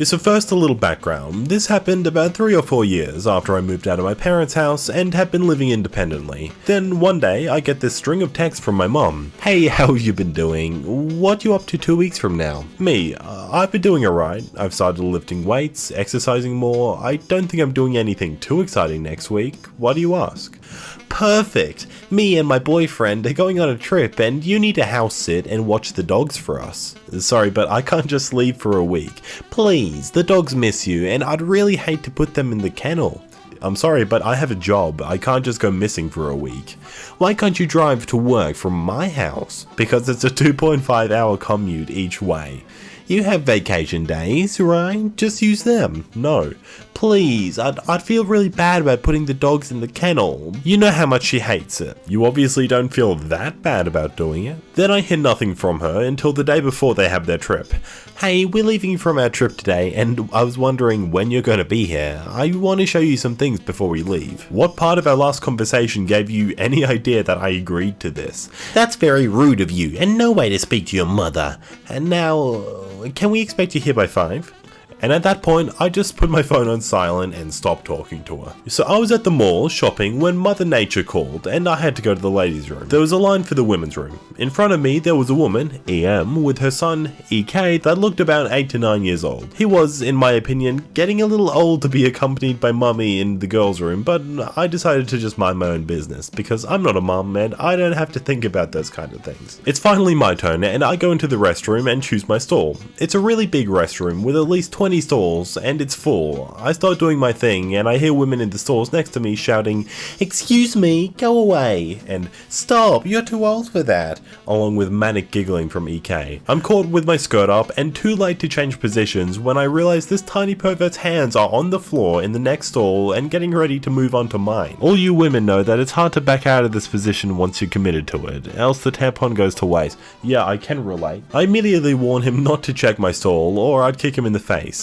So first a little background. This happened about 3 or 4 years after I moved out of my parents' house and had been living independently. Then one day I get this string of texts from my mom. Hey, how have you been doing? What you up to 2 weeks from now? Me, I've been doing alright. I've started lifting weights, exercising more. I don't think I'm doing anything too exciting next week. Why do you ask? Perfect! Me and my boyfriend are going on a trip and you need to house sit and watch the dogs for us. Sorry, but I can't just leave for a week. Please, the dogs miss you and I'd really hate to put them in the kennel. I'm sorry, but I have a job. I can't just go missing for a week. Why can't you drive to work from my house? Because it's a 2.5 hour commute each way. You have vacation days, right? Just use them. No. Please, I'd feel really bad about putting the dogs in the kennel. You know how much she hates it. You obviously don't feel that bad about doing it. Then I hear nothing from her until the day before they have their trip. Hey, we're leaving from our trip today and I was wondering when you're going to be here. I want to show you some things before we leave. What part of our last conversation gave you any idea that I agreed to this? That's very rude of you and no way to speak to your mother. And now, can we expect you here by 5? And at that point, I just put my phone on silent and stopped talking to her. So I was at the mall shopping when Mother Nature called and I had to go to the ladies' room. There was a line for the women's room. In front of me, there was a woman, EM, with her son, EmKay, that looked about 8 to 9 years old. He was, in my opinion, getting a little old to be accompanied by mummy in the girls' room, but I decided to just mind my own business because I'm not a mum and I don't have to think about those kind of things. It's finally my turn and I go into the restroom and choose my stall. It's a really big restroom with at least 20 stalls and it's full. I start doing my thing and I hear women in the stalls next to me shouting, "Excuse me, go away," and "Stop, you're too old for that," along with manic giggling from EmKay. I'm caught with my skirt up and too late to change positions when I realize this tiny pervert's hands are on the floor in the next stall and getting ready to move on to mine. All you women know that it's hard to back out of this position once you're committed to it, else the tampon goes to waste. Yeah, I can relate. I immediately warn him not to check my stall or I'd kick him in the face.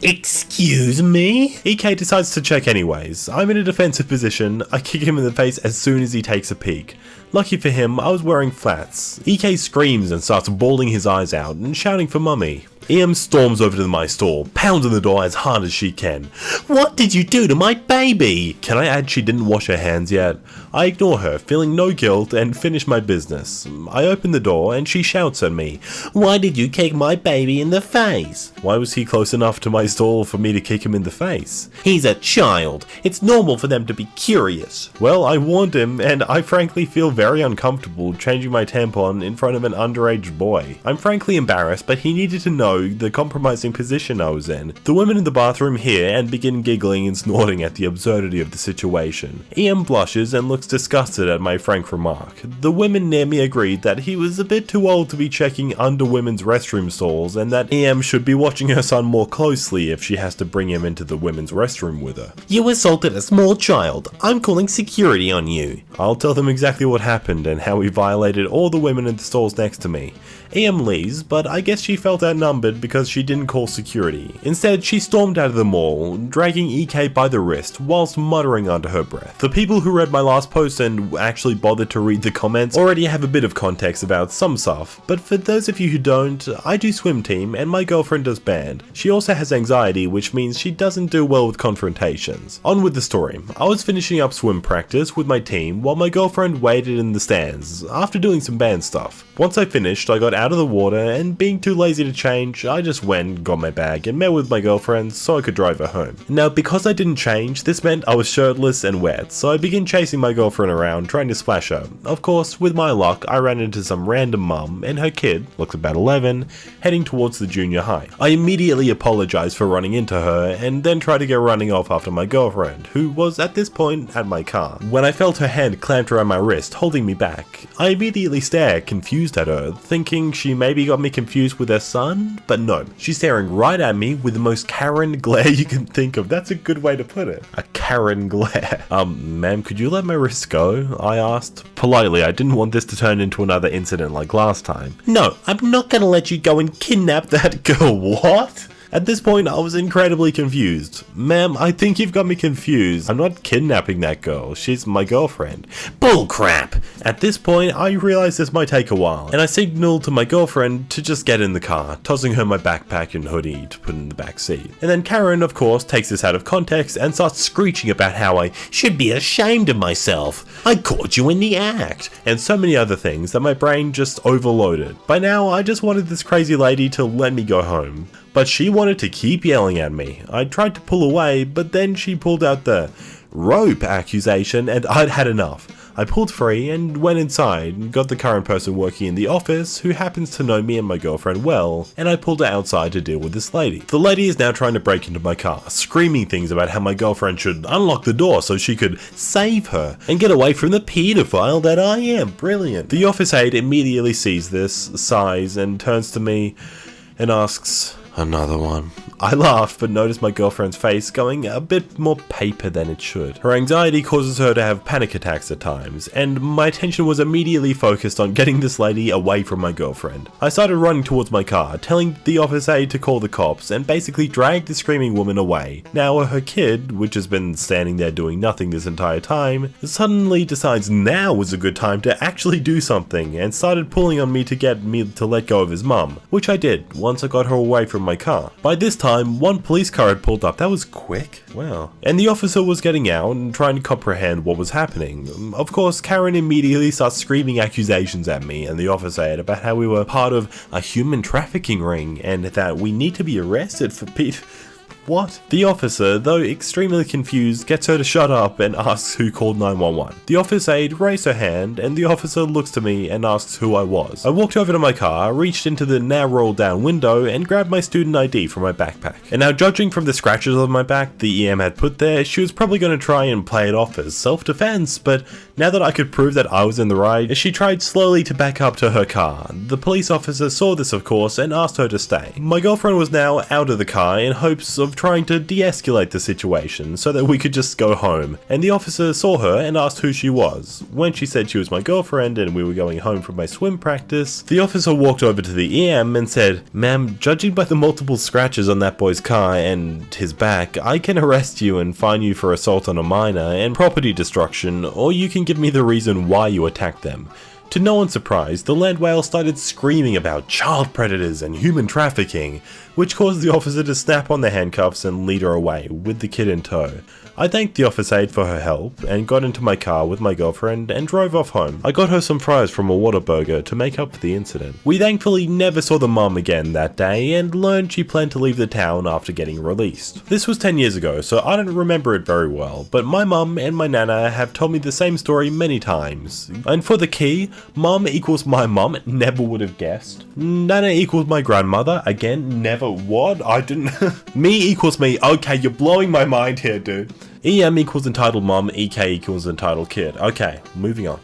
Excuse me? EmKay decides to check anyways. I'm in a defensive position. I kick him in the face as soon as he takes a peek. Lucky for him, I was wearing flats. EmKay screams and starts bawling his eyes out and shouting for mummy. EM storms over to my stall, pounds on the door as hard as she can. "What did you do to my baby?" Can I add she didn't wash her hands yet? I ignore her, feeling no guilt, and finish my business. I open the door and she shouts at me, "Why did you kick my baby in the face?" Why was he close enough to my stall for me to kick him in the face? "He's a child. It's normal for them to be curious." Well, I warned him and I frankly feel very uncomfortable changing my tampon in front of an underage boy. I'm frankly embarrassed, but he needed to know the compromising position I was in. The women in the bathroom hear and begin giggling and snorting at the absurdity of the situation. EM blushes and looks disgusted at my frank remark. The women near me agreed that he was a bit too old to be checking under women's restroom stalls and that EM should be watching her son more closely if she has to bring him into the women's restroom with her. "You assaulted a small child. I'm calling security on you." I'll tell them exactly what happened and how he violated all the women in the stalls next to me. EM leaves, but I guess she felt outnumbered because she didn't call security. Instead, she stormed out of the mall, dragging EmKay by the wrist whilst muttering under her breath. The people who read my last post and actually bothered to read the comments already have a bit of context about some stuff, but for those of you who don't, I do swim team and my girlfriend does band. She also has anxiety, which means she doesn't do well with confrontations. On with the story. I was finishing up swim practice with my team while my girlfriend waited in the stands after doing some band stuff. Once I finished, I got out of the water and being too lazy to change, I just went, got my bag and met with my girlfriend so I could drive her home. Now because I didn't change, this meant I was shirtless and wet, so I began chasing my girlfriend around trying to splash her. Of course, with my luck, I ran into some random mum and her kid, looks about 11, heading towards the junior high. I immediately apologized for running into her and then tried to get running off after my girlfriend, who was at this point at my car. When I felt her hand clamped around my wrist, holding me back, I immediately stared, confused at her, thinking she maybe got me confused with her son, but no, she's staring right at me with the most Karen glare you can think of. That's a good way to put it. A Karen glare. Ma'am, could you let my wrist go? I asked. Politely, I didn't want this to turn into another incident like last time. No, I'm not gonna let you go and kidnap that girl. What? At this point, I was incredibly confused. Ma'am, I think you've got me confused. I'm not kidnapping that girl. She's my girlfriend. Bullcrap! At this point, I realized this might take a while, and I signaled to my girlfriend to just get in the car, tossing her my backpack and hoodie to put in the back seat. And then Karen, of course, takes this out of context and starts screeching about how I should be ashamed of myself. I caught you in the act, and so many other things that my brain just overloaded. By now, I just wanted this crazy lady to let me go home. But she wanted to keep yelling at me. I tried to pull away, but then she pulled out the rope accusation and I'd had enough. I pulled free and went inside and got the current person working in the office who happens to know me and my girlfriend well, and I pulled her outside to deal with this lady. The lady is now trying to break into my car, screaming things about how my girlfriend should unlock the door so she could save her and get away from the pedophile that I am. Brilliant. The office aide immediately sees this, sighs, and turns to me and asks, "Another one." I laughed, but noticed my girlfriend's face going a bit more paper than it should. Her anxiety causes her to have panic attacks at times, and my attention was immediately focused on getting this lady away from my girlfriend. I started running towards my car, telling the office aide to call the cops, and basically drag the screaming woman away. Now her kid, which has been standing there doing nothing this entire time, suddenly decides now was a good time to actually do something, and started pulling on me to get me to let go of his mum, which I did once I got her away from my car. By this time, one police car had pulled up. That was quick. Wow. And the officer was getting out and trying to comprehend what was happening. Of course, Karen immediately starts screaming accusations at me and the officer aide about how we were part of a human trafficking ring and that we need to be arrested for What? The officer, though extremely confused, gets her to shut up and asks who called 911. The office aide raised her hand and the officer looks to me and asks who I was. I walked over to my car, reached into the now rolled down window and grabbed my student ID from my backpack. And now judging from the scratches on my back the EM had put there, she was probably going to try and play it off as self-defense, but now that I could prove that I was in the right, she tried slowly to back up to her car. The police officer saw this of course and asked her to stay. My girlfriend was now out of the car in hopes of trying to de-escalate the situation so that we could just go home, and the officer saw her and asked who she was. When she said she was my girlfriend and we were going home from my swim practice, the officer walked over to the EM and said, "Ma'am, judging by the multiple scratches on that boy's car and his back, I can arrest you and fine you for assault on a minor and property destruction, or you can give me the reason why you attacked them." To no one's surprise, the land whale started screaming about child predators and human trafficking, which caused the officer to snap on the handcuffs and lead her away, with the kid in tow. I thanked the office aide for her help, and got into my car with my girlfriend and drove off home. I got her some fries from a Whataburger to make up for the incident. We thankfully never saw the mum again that day, and learned she planned to leave the town after getting released. This was 10 years ago, so I don't remember it very well, but my mum and my nana have told me the same story many times. And for the key, mum equals my mum, never would have guessed. Nana equals my grandmother, again, never what? I didn't. Me equals me, okay, you're blowing my mind here, dude. EM equals entitled mom, EK equals entitled kid. Okay, moving on.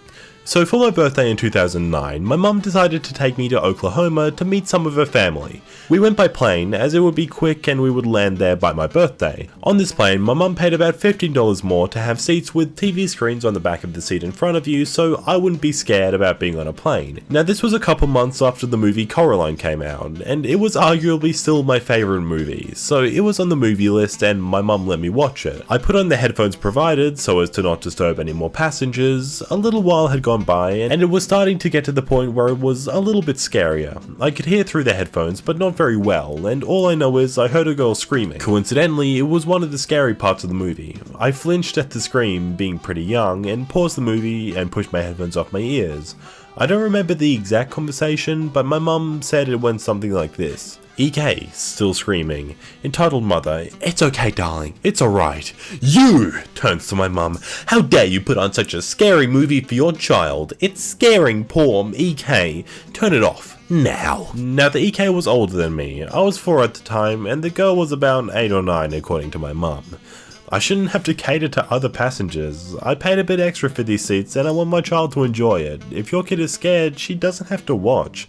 So for my birthday in 2009, my mum decided to take me to Oklahoma to meet some of her family. We went by plane as it would be quick and we would land there by my birthday. On this plane, my mum paid about $15 more to have seats with TV screens on the back of the seat in front of you so I wouldn't be scared about being on a plane. Now this was a couple months after the movie Coraline came out, and it was arguably still my favourite movie, so it was on the movie list and my mum let me watch it. I put on the headphones provided so as to not disturb any more passengers. A little while had gone by and it was starting to get to the point where it was a little bit scarier. I could hear through the headphones but not very well, and all I know is I heard a girl screaming. Coincidentally, it was one of the scary parts of the movie. I flinched at the scream, being pretty young, and paused the movie and pushed my headphones off my ears. I don't remember the exact conversation, but my mum said it went something like this. EK, still screaming. Entitled mother, "It's okay darling, it's alright." "You!" turns to my mum. "How dare you put on such a scary movie for your child? It's scaring poor EK. Turn it off. Now." Now the EK was older than me. I was 4 at the time and the girl was about 8 or 9 according to my mum. I shouldn't have to cater to other passengers. I paid a bit extra for these seats and I want my child to enjoy it. If your kid is scared, she doesn't have to watch.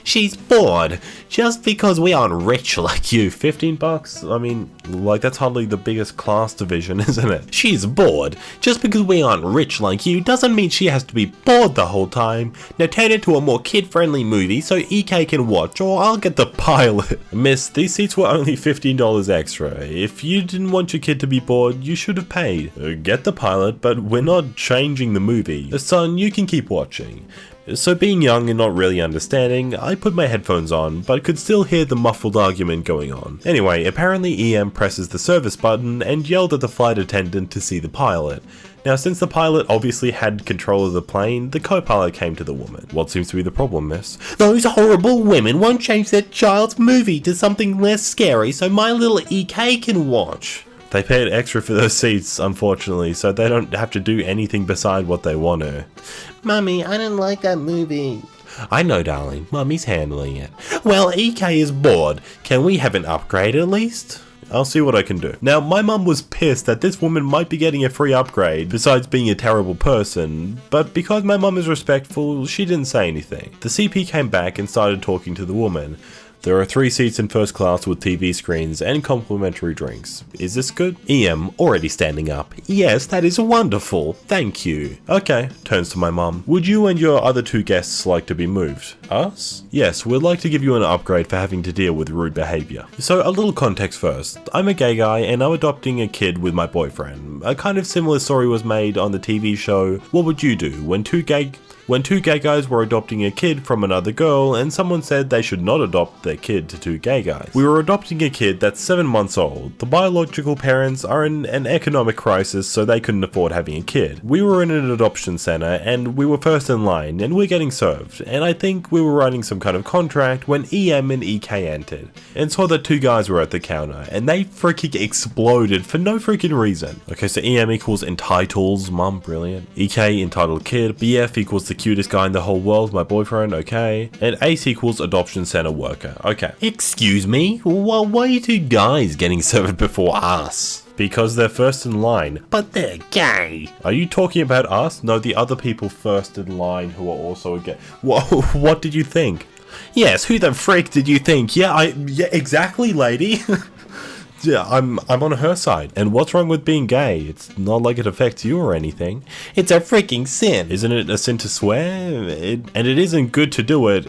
She's bored. Just because we aren't rich like you. $15? I mean, like, that's hardly the biggest class division, isn't it? She's bored. Just because we aren't rich like you doesn't mean she has to be bored the whole time. Now turn it to a more kid-friendly movie so EK can watch, or I'll get the pilot. Miss, these seats were only $15 extra. If you didn't want your kid to be bored, you should have paid. Get the pilot, but we're not changing the movie. Son, you can keep watching. So being young and not really understanding, I put my headphones on, but could still hear the muffled argument going on. Anyway, apparently EM presses the service button and yelled at the flight attendant to see the pilot. Now, since the pilot obviously had control of the plane, the co-pilot came to the woman. What seems to be the problem, miss? Those horrible women won't change their child's movie to something less scary so my little EK can watch. They paid extra for those seats, unfortunately, so they don't have to do anything beside what they want to. Mummy, I didn't like that movie. I know, darling. Mummy's handling it. Well, EK is bored. Can we have an upgrade at least? I'll see what I can do. Now, my mum was pissed that this woman might be getting a free upgrade, besides being a terrible person, but because my mum is respectful, she didn't say anything. The CP came back and started talking to the woman. There are 3 seats in first class with TV screens and complimentary drinks. Is this good? EM, already standing up. Yes, that is wonderful. Thank you. Okay, turns to my mum. Would you and your other 2 guests like to be moved? Us? Yes, we'd like to give you an upgrade for having to deal with rude behavior. So a little context first. I'm a gay guy and I'm adopting a kid with my boyfriend. A kind of similar story was made on the TV show What Would You Do when two gay guys were adopting a kid from another girl and someone said they should not adopt their kid to 2 gay guys. We were adopting a kid that's 7 months old. The biological parents are in an economic crisis, so they couldn't afford having a kid. We were in an adoption center and we were first in line and we're getting served, and I think we were writing some kind of contract when EM and EK entered and saw that 2 guys were at the counter and they freaking exploded for no freaking reason. Okay, so EM equals entitles, mum, brilliant. EK, entitled kid. BF equals the cutest guy in the whole world, my boyfriend, okay. And ACE equals adoption center worker, okay. Excuse me? Well, why are you 2 guys getting served before us? Because they're first in line. But they're gay. Are you talking about us? No, the other people first in line who are also gay. What did you think? Yes, who the frick did you think? Yeah, exactly, lady. Yeah, I'm on her side. And what's wrong with being gay? It's not like it affects you or anything. It's a freaking sin. Isn't it a sin to swear? And it isn't good to do it,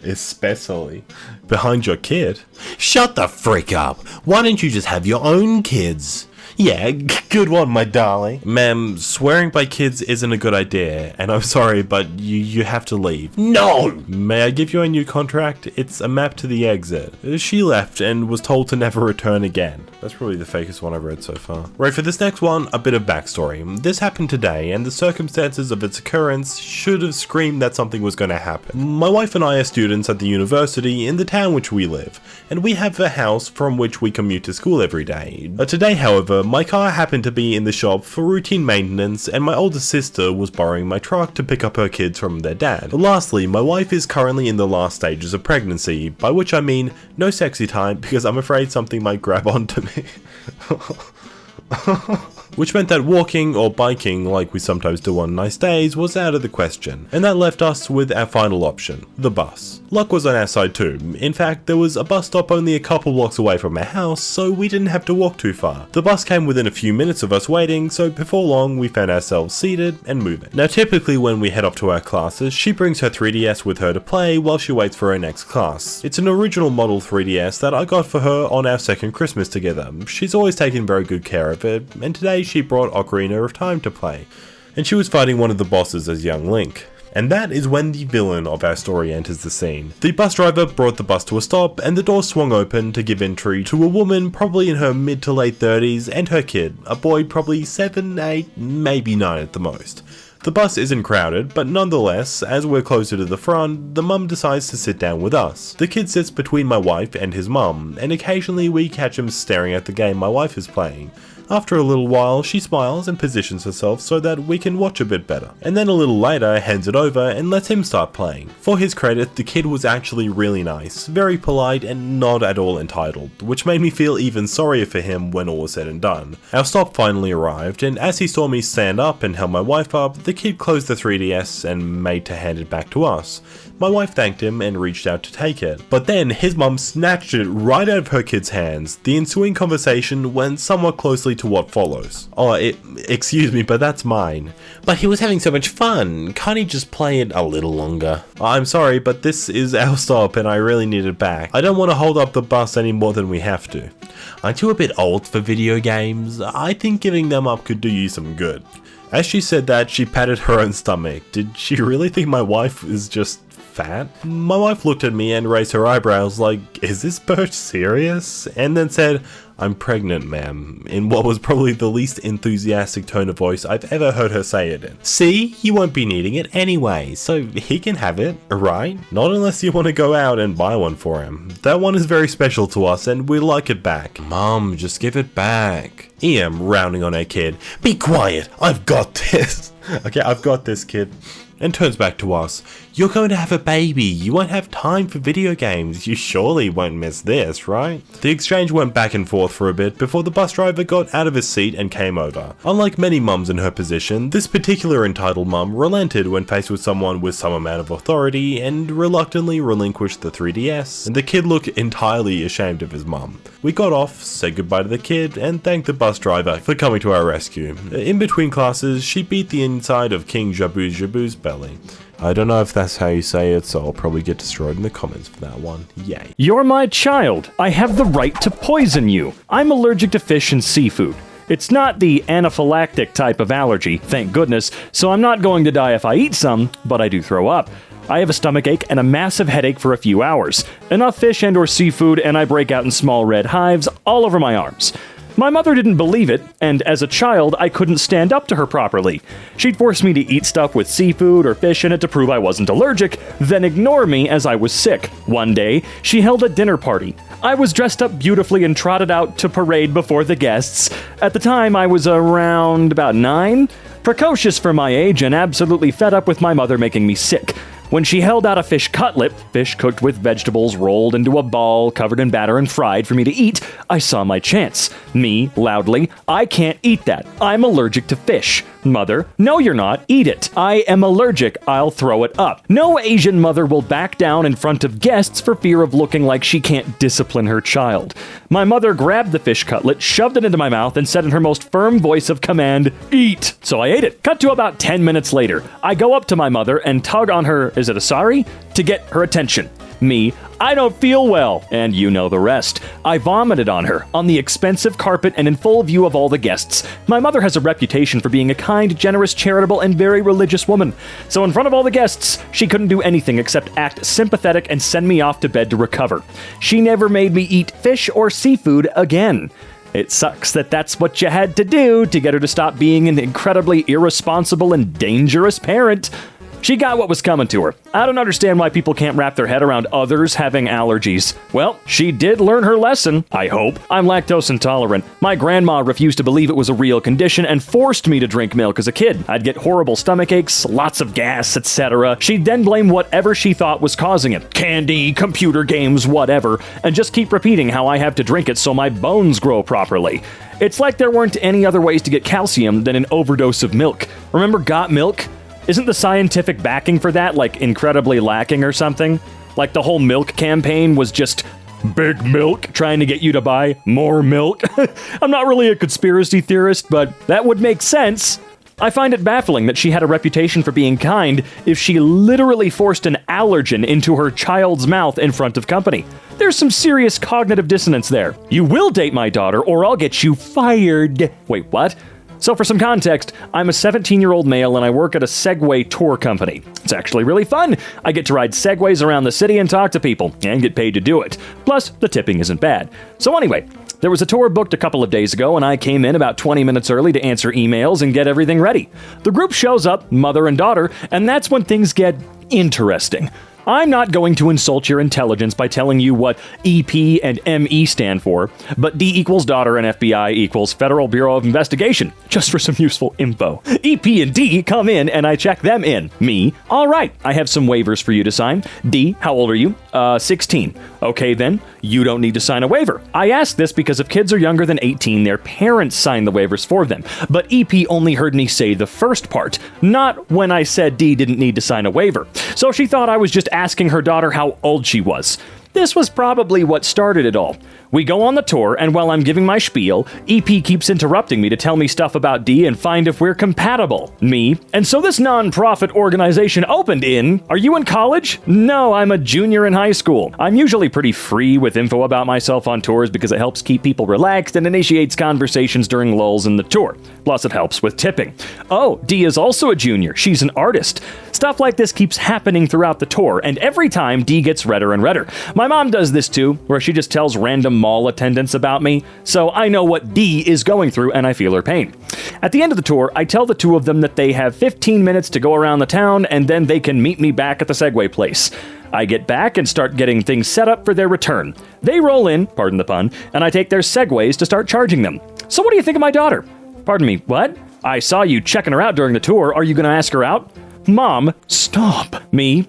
especially behind your kid. Shut the frick up. Why don't you just have your own kids? Yeah, good one, my darling. Ma'am, swearing by kids isn't a good idea, and I'm sorry, but you have to leave. No! May I give you a new contract? It's a map to the exit. She left and was told to never return again. That's probably the fakest one I've read so far. Right, for this next one, a bit of backstory. This happened today, and the circumstances of its occurrence should have screamed that something was going to happen. My wife and I are students at the university in the town which we live, and we have a house from which we commute to school every day. Today, however, my car happened to be in the shop for routine maintenance, and my older sister was borrowing my truck to pick up her kids from their dad. Lastly, my wife is currently in the last stages of pregnancy, by which I mean no sexy time because I'm afraid something might grab onto me. Which meant that walking or biking, like we sometimes do on nice days, was out of the question, and that left us with our final option, the bus. Luck was on our side too. In fact, there was a bus stop only a couple blocks away from our house, so we didn't have to walk too far. The bus came within a few minutes of us waiting, so before long we found ourselves seated and moving. Now typically when we head off to our classes, she brings her 3DS with her to play while she waits for her next class. It's an original model 3DS that I got for her on our second Christmas together. She's always taken very good care of it, and today she brought Ocarina of Time to play, and she was fighting one of the bosses as young Link. And that is when the villain of our story enters the scene. The bus driver brought the bus to a stop and the door swung open to give entry to a woman probably in her mid to late 30s and her kid, a boy probably 7, 8, maybe 9 at the most. The bus isn't crowded, but nonetheless, as we're closer to the front, the mum decides to sit down with us. The kid sits between my wife and his mum, and occasionally we catch him staring at the game my wife is playing. After a little while, she smiles and positions herself so that we can watch a bit better, and then a little later hands it over and lets him start playing. For his credit, the kid was actually really nice, very polite and not at all entitled, which made me feel even sorrier for him when all was said and done. Our stop finally arrived, and as he saw me stand up and held my wife up, the kid closed the 3DS and made to hand it back to us. My wife thanked him and reached out to take it, but then his mum snatched it right out of her kid's hands. The ensuing conversation went somewhat closely to what follows. Excuse me, but that's mine. But he was having so much fun, can't he just play it a little longer? I'm sorry, but this is our stop and I really need it back. I don't want to hold up the bus any more than we have to. Aren't you a bit old for video games? I think giving them up could do you some good. As she said that, she patted her own stomach. Did she really think my wife is just fat? My wife looked at me and raised her eyebrows like, is this birch serious? And then said, I'm pregnant, ma'am, in what was probably the least enthusiastic tone of voice I've ever heard her say it in. See, you won't be needing it anyway, so he can have it, right? Not unless you want to go out and buy one for him. That one is very special to us and we like it back. Mom, just give it back. Em, rounding on her kid. Be quiet, I've got this. Okay, I've got this, kid. And turns back to us. You're going to have a baby. You won't have time for video games. You surely won't miss this, right? The exchange went back and forth for a bit before the bus driver got out of his seat and came over. Unlike many mums in her position, this particular entitled mum relented when faced with someone with some amount of authority and reluctantly relinquished the 3DS, and the kid looked entirely ashamed of his mum. We got off, said goodbye to the kid, and thanked the bus driver for coming to our rescue. In between classes, she beat the inside of King Jabu's belly. I don't know if that's how you say it, so I'll probably get destroyed in the comments for that one. Yay. You're my child. I have the right to poison you. I'm allergic to fish and seafood. It's not the anaphylactic type of allergy, thank goodness, so I'm not going to die if I eat some, but I do throw up. I have a stomachache and a massive headache for a few hours. Enough fish and or seafood and I break out in small red hives all over my arms. My mother didn't believe it, and as a child, I couldn't stand up to her properly. She'd force me to eat stuff with seafood or fish in it to prove I wasn't allergic, then ignore me as I was sick. One day, she held a dinner party. I was dressed up beautifully and trotted out to parade before the guests. At the time, I was around about 9, precocious for my age and absolutely fed up with my mother making me sick. When she held out a fish cutlet, fish cooked with vegetables rolled into a ball, covered in batter and fried for me to eat, I saw my chance. Me, loudly, I can't eat that. I'm allergic to fish. Mother, no you're not, eat it. I am allergic, I'll throw it up. No Asian mother will back down in front of guests for fear of looking like she can't discipline her child. My mother grabbed the fish cutlet, shoved it into my mouth, and said in her most firm voice of command, eat. So I ate it. Cut to about 10 minutes later. I go up to my mother and tug on her, is it a sorry? To get her attention. Me, I don't feel well, and you know the rest. I vomited on her, on the expensive carpet and in full view of all the guests. My mother has a reputation for being a kind, generous, charitable, and very religious woman. So in front of all the guests, she couldn't do anything except act sympathetic and send me off to bed to recover. She never made me eat fish or seafood again. It sucks that that's what you had to do to get her to stop being an incredibly irresponsible and dangerous parent. She got what was coming to her. I don't understand why people can't wrap their head around others having allergies. Well, she did learn her lesson, I hope. I'm lactose intolerant. My grandma refused to believe it was a real condition and forced me to drink milk as a kid. I'd get horrible stomach aches, lots of gas, etc. She'd then blame whatever she thought was causing it. Candy, computer games, whatever, and just keep repeating how I have to drink it so my bones grow properly. It's like there weren't any other ways to get calcium than an overdose of milk. Remember Got Milk? Isn't the scientific backing for that, like, incredibly lacking or something? Like the whole milk campaign was just big milk trying to get you to buy more milk? I'm not really a conspiracy theorist, but that would make sense. I find it baffling that she had a reputation for being kind if she literally forced an allergen into her child's mouth in front of company. There's some serious cognitive dissonance there. You will date my daughter or I'll get you fired. Wait, what? So for some context, I'm a 17-year-old male and I work at a Segway tour company. It's actually really fun. I get to ride Segways around the city and talk to people, and get paid to do it. Plus, the tipping isn't bad. So anyway, there was a tour booked a couple of days ago and I came in about 20 minutes early to answer emails and get everything ready. The group shows up, mother and daughter, and that's when things get interesting. I'm not going to insult your intelligence by telling you what EP and ME stand for, but D equals daughter and FBI equals Federal Bureau of Investigation, just for some useful info. EP and D come in and I check them in. Me, all right, I have some waivers for you to sign. D, how old are you? 16. Okay then, you don't need to sign a waiver. I ask this because if kids are younger than 18, their parents sign the waivers for them. But EP only heard me say the first part, not when I said D didn't need to sign a waiver. So she thought I was just asking her daughter how old she was. This was probably what started it all. We go on the tour, and while I'm giving my spiel, EP keeps interrupting me to tell me stuff about D and find if we're compatible. Me. And so this non-profit organization opened in... Are you in college? No, I'm a junior in high school. I'm usually pretty free with info about myself on tours because it helps keep people relaxed and initiates conversations during lulls in the tour. Plus it helps with tipping. Oh, D is also a junior. She's an artist. Stuff like this keeps happening throughout the tour, and every time D gets redder and redder. My mom does this too, where she just tells random mall attendants about me, so I know what D is going through and I feel her pain. At the end of the tour, I tell the two of them that they have 15 minutes to go around the town and then they can meet me back at the Segway place. I get back and start getting things set up for their return. They roll in, pardon the pun, and I take their Segways to start charging them. So what do you think of my daughter? Pardon me, what? I saw you checking her out during the tour. Are you going to ask her out? Mom, stop. Me,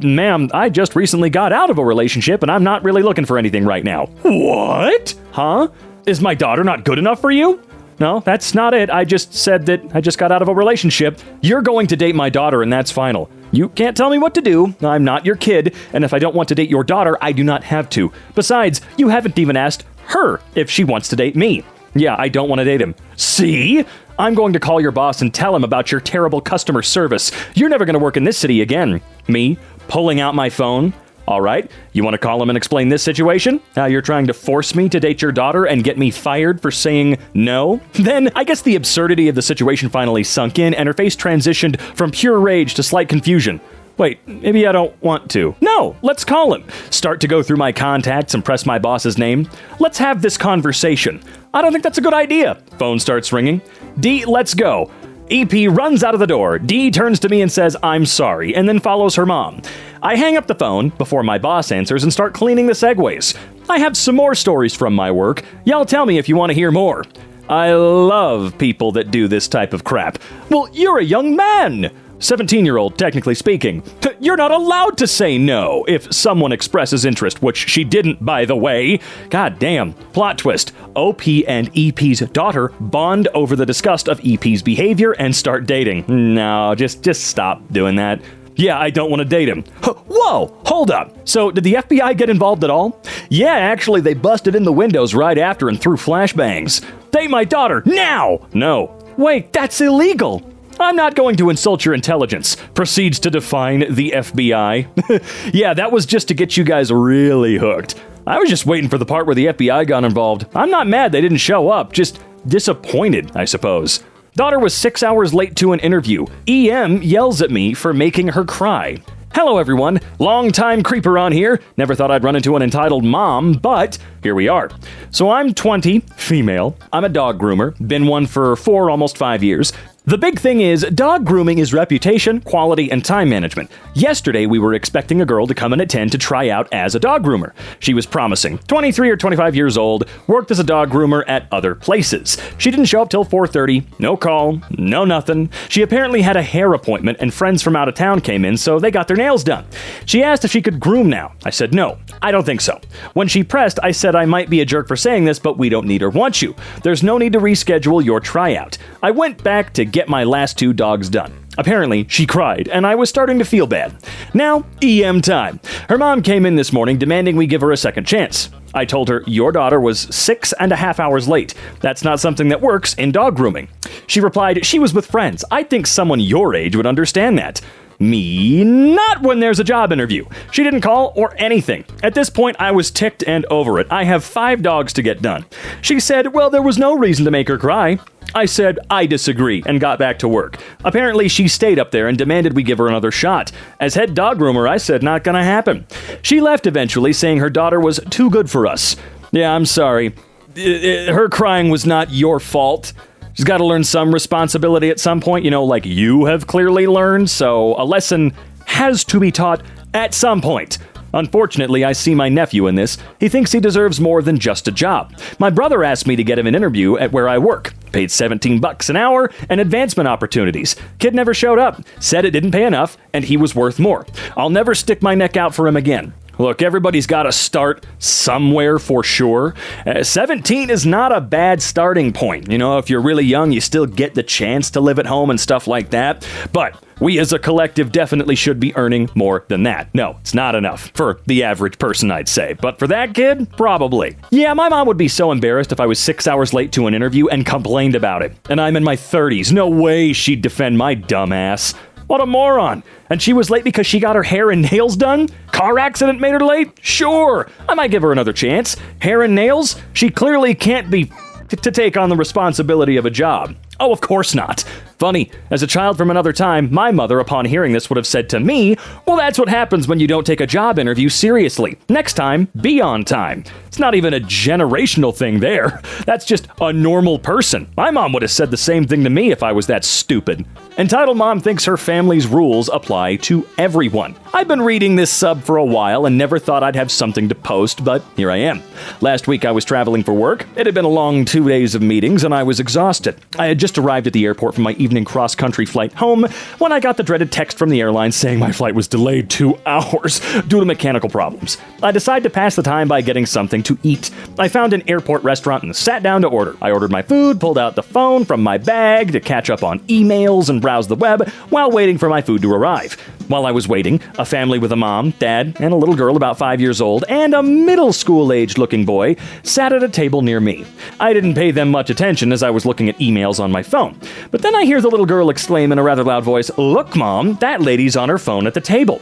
ma'am, I just recently got out of a relationship and I'm not really looking for anything right now. What? Huh? Is my daughter not good enough for you? No, that's not it. I just said that I just got out of a relationship. You're going to date my daughter and that's final. You can't tell me what to do. I'm not your kid, and if I don't want to date your daughter, I do not have to. Besides, you haven't even asked her if she wants to date me. Yeah, I don't want to date him. See? I'm going to call your boss and tell him about your terrible customer service. You're never going to work in this city again. Me, pulling out my phone. All right, you want to call him and explain this situation? How you're trying to force me to date your daughter and get me fired for saying no? Then I guess the absurdity of the situation finally sunk in and her face transitioned from pure rage to slight confusion. Wait, maybe I don't want to. No, let's call him. Start to go through my contacts and press my boss's name. Let's have this conversation. I don't think that's a good idea. Phone starts ringing. D, let's go. EP runs out of the door. D turns to me and says, I'm sorry, and then follows her mom. I hang up the phone before my boss answers and start cleaning the Segways. I have some more stories from my work. Y'all tell me if you want to hear more. I love people that do this type of crap. Well, you're a young man. 17-year-old, technically speaking. You're not allowed to say no if someone expresses interest, which she didn't, by the way. God damn. Plot twist. OP and EP's daughter bond over the disgust of EP's behavior and start dating. No, just stop doing that. Yeah, I don't want to date him. Whoa, hold up. So did the FBI get involved at all? Yeah, actually, they busted in the windows right after and threw flashbangs. Date my daughter, now! No. Wait, that's illegal. I'm not going to insult your intelligence. Proceeds to define the FBI. Yeah, that was just to get you guys really hooked. I was just waiting for the part where the FBI got involved. I'm not mad they didn't show up, just disappointed, I suppose. Daughter was 6 hours late to an interview. EM yells at me for making her cry. Hello everyone, long-time creeper on here. Never thought I'd run into an entitled mom, but here we are. So I'm 20, female. I'm a dog groomer, been one for 4, almost 5 years. The big thing is, dog grooming is reputation, quality, and time management. Yesterday, we were expecting a girl to come in at 10 to try out as a dog groomer. She was promising, 23 or 25 years old, worked as a dog groomer at other places. She didn't show up till 4:30, no call, no nothing. She apparently had a hair appointment and friends from out of town came in, so they got their nails done. She asked if she could groom now. I said no, I don't think so. When she pressed, I said I might be a jerk for saying this, but we don't need or want you. There's no need to reschedule your tryout. I went back to get my last 2 dogs done. Apparently, she cried, and I was starting to feel bad. Now, EM time. Her mom came in this morning demanding we give her a second chance. I told her, your daughter was 6.5 hours late. That's not something that works in dog grooming. She replied, she was with friends. I think someone your age would understand that. Me, not when there's a job interview. She didn't call or anything. At this point, I was ticked and over it. I have 5 dogs to get done. She said, well, there was no reason to make her cry. I said, I disagree, and got back to work. Apparently, she stayed up there and demanded we give her another shot. As head dog groomer, I said, not gonna happen. She left eventually, saying her daughter was too good for us. Yeah, I'm sorry. Her crying was not your fault. She's got to learn some responsibility at some point, like you have clearly learned, so a lesson has to be taught at some point. Unfortunately, I see my nephew in this. He thinks he deserves more than just a job. My brother asked me to get him an interview at where I work. Paid $17 an hour and advancement opportunities. Kid never showed up. Said it didn't pay enough, and he was worth more. I'll never stick my neck out for him again. Look, everybody's got to start somewhere for sure. 17 is not a bad starting point. You know, if you're really young, you still get the chance to live at home and stuff like that. But we as a collective definitely should be earning more than that. No, it's not enough for the average person, I'd say. But for that kid, probably. Yeah, my mom would be so embarrassed if I was 6 hours late to an interview and complained about it. And I'm in my 30s. No way she'd defend my dumb ass. What a moron. And she was late because she got her hair and nails done? Car accident made her late? Sure, I might give her another chance. Hair and nails? She clearly can't be to take on the responsibility of a job. Oh, of course not. Funny, as a child from another time, my mother, upon hearing this, would have said to me, well, that's what happens when you don't take a job interview seriously. Next time, be on time. It's not even a generational thing there. That's just a normal person. My mom would have said the same thing to me if I was that stupid. Entitled Mom thinks her family's rules apply to everyone. I've been reading this sub for a while and never thought I'd have something to post, but here I am. Last week I was traveling for work. It had been a long 2 days of meetings and I was exhausted. I had just arrived at the airport from my evening cross-country flight home when I got the dreaded text from the airline saying my flight was delayed 2 hours due to mechanical problems. I decided to pass the time by getting something to eat. I found an airport restaurant and sat down to order. I ordered my food, pulled out the phone from my bag to catch up on emails and browse the web while waiting for my food to arrive. While I was waiting, a family with a mom, dad, and a little girl about 5 years old, and a middle school-aged looking boy sat at a table near me. I didn't pay them much attention as I was looking at emails on my phone. But then I hear the little girl exclaim in a rather loud voice, "Look, Mom, that lady's on her phone at the table."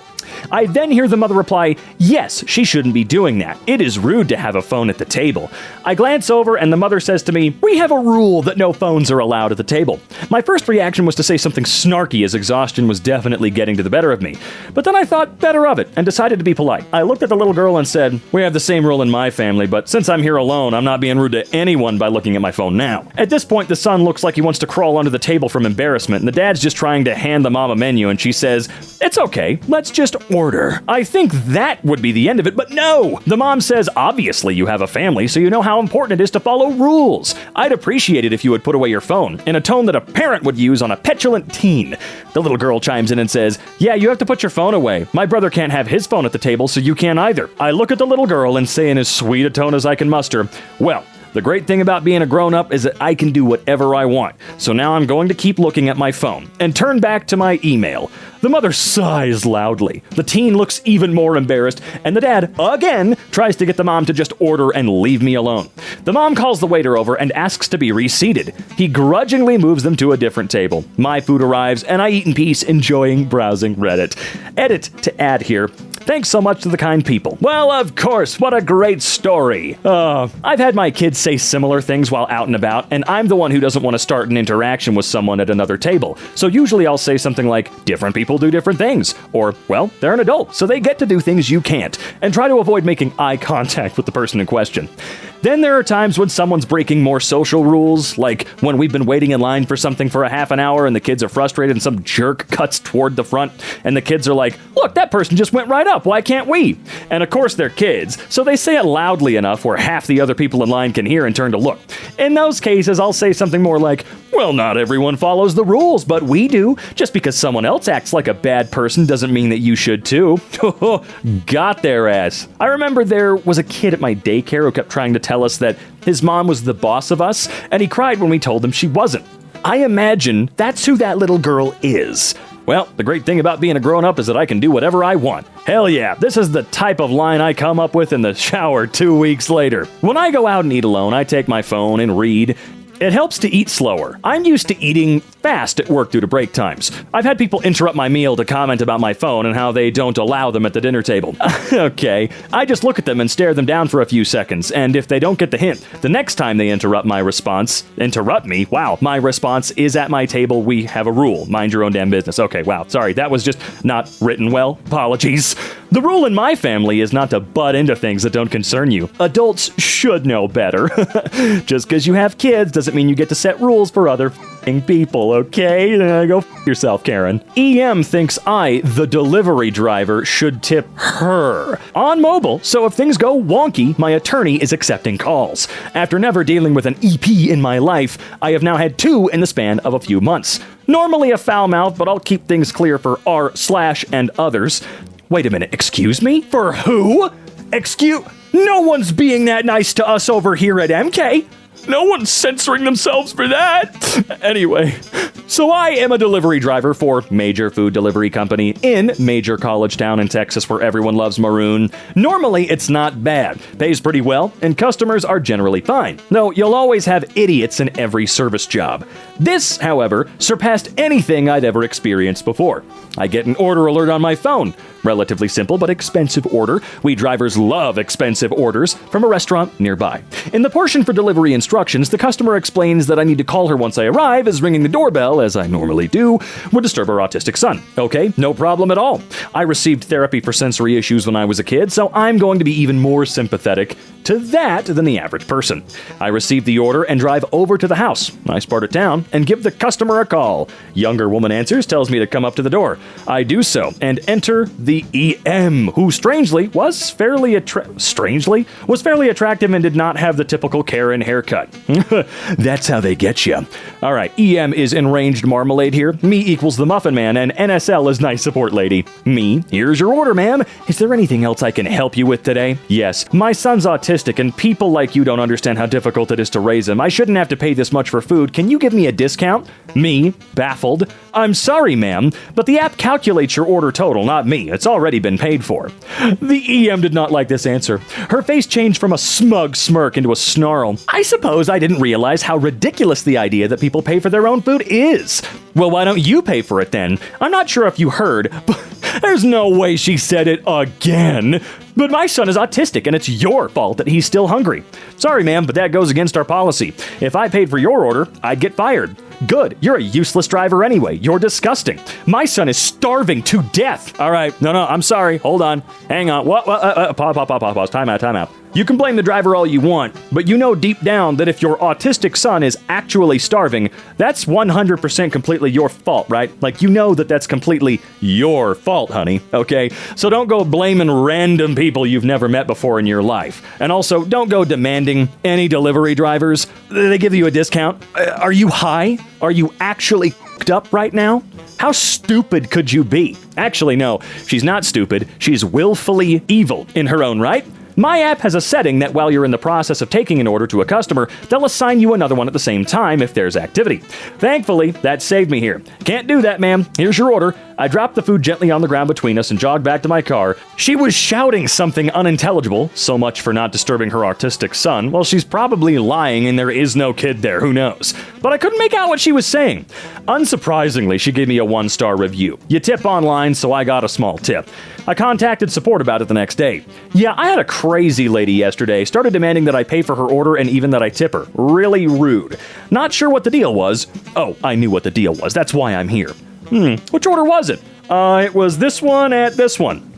I then hear the mother reply, "Yes, she shouldn't be doing that. It is rude to have a phone at the table." I glance over and the mother says to me, "We have a rule that no phones are allowed at the table." My first reaction was to say something snarky as exhaustion was definitely getting to the better of me. But then I thought better of it and decided to be polite. I looked at the little girl and said, "We have the same rule in my family, but since I'm here alone, I'm not being rude to anyone by looking at my phone now." At this point, the son looks like he wants to crawl under the table from embarrassment, and the dad's just trying to hand the mom a menu, and she says, "It's okay, let's just order." I think that would be the end of it, but no! The mom says, "Obviously you have a family, so you know how important it is to follow rules. I'd appreciate it if you would put away your phone," in a tone that a parent would use on a petulant teen. The little girl chimes in and says, "Yeah, you have to put your phone away. My brother can't have his phone at the table, so you can't either." I look at the little girl and say in as sweet a tone as I can muster, "Well, the great thing about being a grown-up is that I can do whatever I want. So now I'm going to keep looking at my phone," and turn back to my email. The mother sighs loudly. The teen looks even more embarrassed, and the dad, again, tries to get the mom to just order and leave me alone. The mom calls the waiter over and asks to be reseated. He grudgingly moves them to a different table. My food arrives, and I eat in peace, enjoying browsing Reddit. Edit to add here. Thanks so much to the kind people. Well, of course, what a great story. I've had my kids say similar things while out and about, and I'm the one who doesn't want to start an interaction with someone at another table. So usually I'll say something like, "Different people do different things," or, "Well, they're an adult, so they get to do things you can't," and try to avoid making eye contact with the person in question. Then there are times when someone's breaking more social rules, like when we've been waiting in line for something for a half an hour and the kids are frustrated and some jerk cuts toward the front and the kids are like, "Look, that person just went right up, why can't we?" And of course they're kids, so they say it loudly enough where half the other people in line can hear and turn to look. In those cases, I'll say something more like, "Well, not everyone follows the rules, but we do. Just because someone else acts like a bad person doesn't mean that you should too." Got their ass. I remember there was a kid at my daycare who kept trying to tell us that his mom was the boss of us, and he cried when we told him she wasn't. I imagine that's who that little girl is. Well, the great thing about being a grown-up is that I can do whatever I want. Hell yeah, this is the type of line I come up with in the shower 2 weeks later. When I go out and eat alone, I take my phone and read. It helps to eat slower. I'm used to eating fast at work due to break times. I've had people interrupt my meal to comment about my phone and how they don't allow them at the dinner table. Okay, I just look at them and stare them down for a few seconds, and if they don't get the hint, the next time they interrupt me, wow, my response is at my table, we have a rule, mind your own damn business. Okay, wow, sorry, that was just not written well, apologies. The rule in my family is not to butt into things that don't concern you. Adults should know better. Just because you have kids doesn't mean you get to set rules for other people, okay? Go yourself, Karen. EM thinks I, the delivery driver, should tip her. On mobile, so if things go wonky, my attorney is accepting calls. After never dealing with an EP in my life, I have now had 2 in the span of a few months. Normally a foul mouth, but I'll keep things clear for r/and others. Wait a minute, excuse me? For who? No one's being that nice to us over here at EmKay. No one's censoring themselves for that. Anyway, so I am a delivery driver for major food delivery company in major college town in Texas where everyone loves maroon. Normally, it's not bad. Pays pretty well, and customers are generally fine. Though you'll always have idiots in every service job. This, however, surpassed anything I'd ever experienced before. I get an order alert on my phone. Relatively simple but expensive order. We drivers love expensive orders from a restaurant nearby. In the portion for delivery instructions, the customer explains that I need to call her once I arrive, as ringing the doorbell, as I normally do, would disturb her autistic son. Okay, no problem at all. I received therapy for sensory issues when I was a kid, so I'm going to be even more sympathetic to that than the average person. I receive the order and drive over to the house. Nice part of town, and give the customer a call. Younger woman answers, tells me to come up to the door. I do so, and enter the EM, who strangely was fairly attractive and did not have the typical Karen haircut. That's how they get you. All right, EM is enraged marmalade here. Me equals the Muffin Man, and NSL is nice support lady. Me, here's your order, ma'am. Is there anything else I can help you with today? Yes, my son's autistic, and people like you don't understand how difficult it is to raise him. I shouldn't have to pay this much for food. Can you give me a discount? Me, baffled. I'm sorry, ma'am, but the app calculates your order total, not me. It's already been paid for. The EM did not like this answer. Her face changed from a smug smirk into a snarl. I suppose I didn't realize how ridiculous the idea that people pay for their own food is. Well, why don't you pay for it then? I'm not sure if you heard, but there's no way she said it again. But my son is autistic, and it's your fault that he's still hungry. Sorry, ma'am, but that goes against our policy. If I paid for your order, I'd get fired. Good. You're a useless driver anyway. You're disgusting. My son is starving to death. All right. No, I'm sorry. Hold on. Hang on. Pause. Time out. You can blame the driver all you want, but you know deep down that if your autistic son is actually starving, that's 100% completely your fault, right? Like, you know that that's completely your fault, honey, okay? So don't go blaming random people you've never met before in your life. And also, don't go demanding any delivery drivers. They give you a discount. Are you high? Are you actually f***ed up right now? How stupid could you be? Actually, no, she's not stupid. She's willfully evil in her own right. My app has a setting that while you're in the process of taking an order to a customer, they'll assign you another one at the same time if there's activity. Thankfully, that saved me here. Can't do that, ma'am. Here's your order. I dropped the food gently on the ground between us and jogged back to my car. She was shouting something unintelligible, so much for not disturbing her autistic son. Well, she's probably lying and there is no kid there, who knows? But I couldn't make out what she was saying. Unsurprisingly, she gave me a 1-star review. You tip online, so I got a small tip. I contacted support about it the next day. Yeah, I had a crazy lady yesterday. Started demanding that I pay for her order and even that I tip her. Really rude. Not sure what the deal was. Oh, I knew what the deal was. That's why I'm here. Which order was it? It was this one at this one.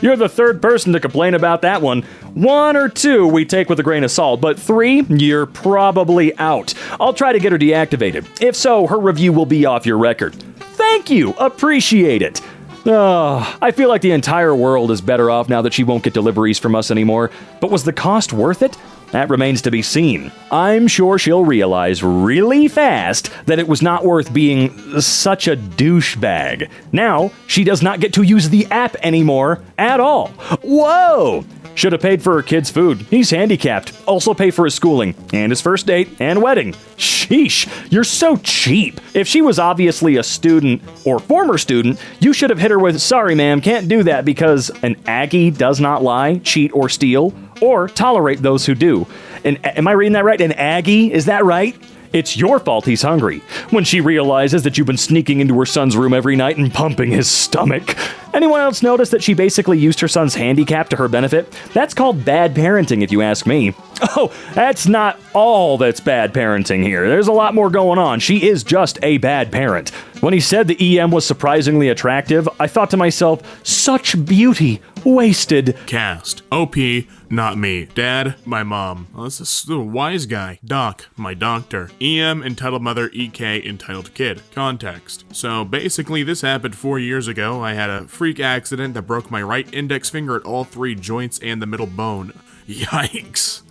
You're the third person to complain about that one. 1 or 2 we take with a grain of salt, but 3, you're probably out. I'll try to get her deactivated. If so, her review will be off your record. Thank you. Appreciate it. I feel like the entire world is better off now that she won't get deliveries from us anymore. But was the cost worth it? That remains to be seen. I'm sure she'll realize really fast that it was not worth being such a douchebag. Now, she does not get to use the app anymore at all. Whoa! Should have paid for her kid's food. He's handicapped. Also pay for his schooling, and his first date, and wedding. Sheesh, you're so cheap. If she was obviously a student, or former student, you should have hit her with, sorry ma'am, can't do that because an Aggie does not lie, cheat, or steal, or tolerate those who do. And am I reading that right? An Aggie? Is that right? It's your fault he's hungry. When she realizes that you've been sneaking into her son's room every night and pumping his stomach. Anyone else notice that she basically used her son's handicap to her benefit? That's called bad parenting, if you ask me. Oh, that's not all that's bad parenting here. There's a lot more going on. She is just a bad parent. When he said the EM was surprisingly attractive, I thought to myself, such beauty, wasted. Cast. OP, not me. Dad, my mom. Oh, this is a wise guy. Doc, my doctor. EM, entitled mother. EK, entitled kid. Context. So basically this happened 4 years ago. I had a freak accident that broke my right index finger at all 3 joints and the middle bone. Yikes.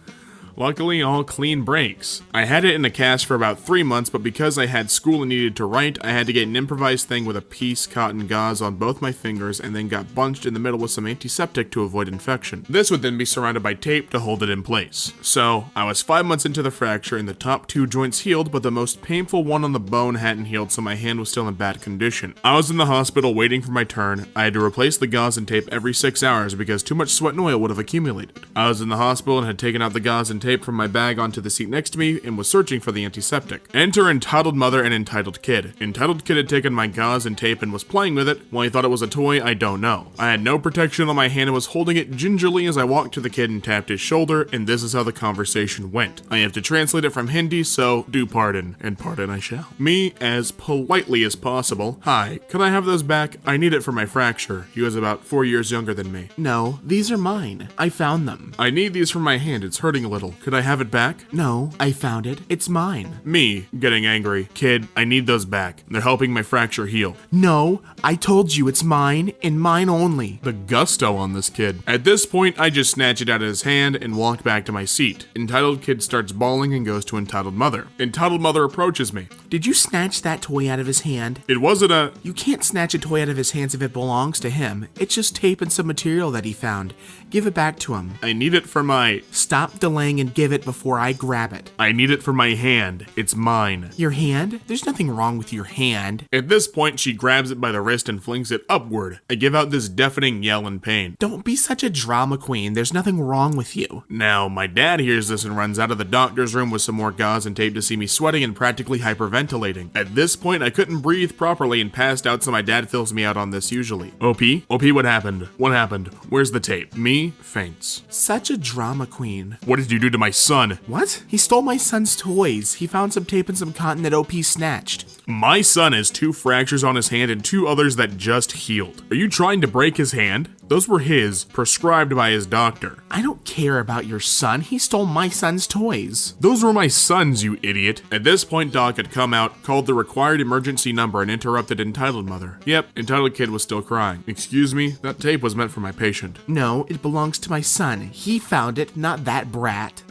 Luckily, all clean breaks. I had it in a cast for about 3 months, but because I had school and needed to write, I had to get an improvised thing with a piece cotton gauze on both my fingers and then got bunched in the middle with some antiseptic to avoid infection. This would then be surrounded by tape to hold it in place. So, I was 5 months into the fracture and the top 2 joints healed, but the most painful one on the bone hadn't healed, so my hand was still in bad condition. I was in the hospital waiting for my turn. I had to replace the gauze and tape every 6 hours because too much sweat and oil would have accumulated. I was in the hospital and had taken out the gauze and tape from my bag onto the seat next to me and was searching for the antiseptic. Enter entitled mother and entitled kid. Entitled kid had taken my gauze and tape and was playing with it. While he thought it was a toy, I don't know. I had no protection on my hand and was holding it gingerly as I walked to the kid and tapped his shoulder, and this is how the conversation went. I have to translate it from Hindi, so do pardon, and pardon I shall. Me, as politely as possible. Hi, can I have those back? I need it for my fracture. He was about 4 years younger than me. No, these are mine. I found them. I need these for my hand, it's hurting a little. Could I have it back? No, I found it. It's mine. Me, getting angry. Kid, I need those back. They're helping my fracture heal. No, I told you it's mine and mine only. The gusto on this kid. At this point, I just snatch it out of his hand and walk back to my seat. Entitled kid starts bawling and goes to entitled mother. Entitled mother approaches me. Did you snatch that toy out of his hand? It wasn't a... You can't snatch a toy out of his hands if it belongs to him. It's just tape and some material that he found. Give it back to him. I need it for my... Stop delaying and give it before I grab it. I need it for my hand. It's mine. Your hand? There's nothing wrong with your hand. At this point, she grabs it by the wrist and flings it upward. I give out this deafening yell in pain. Don't be such a drama queen. There's nothing wrong with you. Now, my dad hears this and runs out of the doctor's room with some more gauze and tape to see me sweating and practically hyperventilating. At this point, I couldn't breathe properly and passed out, so my dad fills me out on this usually. OP? OP, what happened? What happened? Where's the tape? Me? Faints. Such a drama queen. What did you do to my son? What? He stole my son's toys. He found some tape and some cotton that OP snatched. My son has 2 fractures on his hand and 2 others that just healed. Are you trying to break his hand? Those were his, prescribed by his doctor. I don't care about your son. He stole my son's toys. Those were my son's, you idiot. At this point, Doc had come out, called the required emergency number, and interrupted entitled mother. Yep, entitled kid was still crying. Excuse me, that tape was meant for my patient. No, it belongs to my son. He found it, not that brat.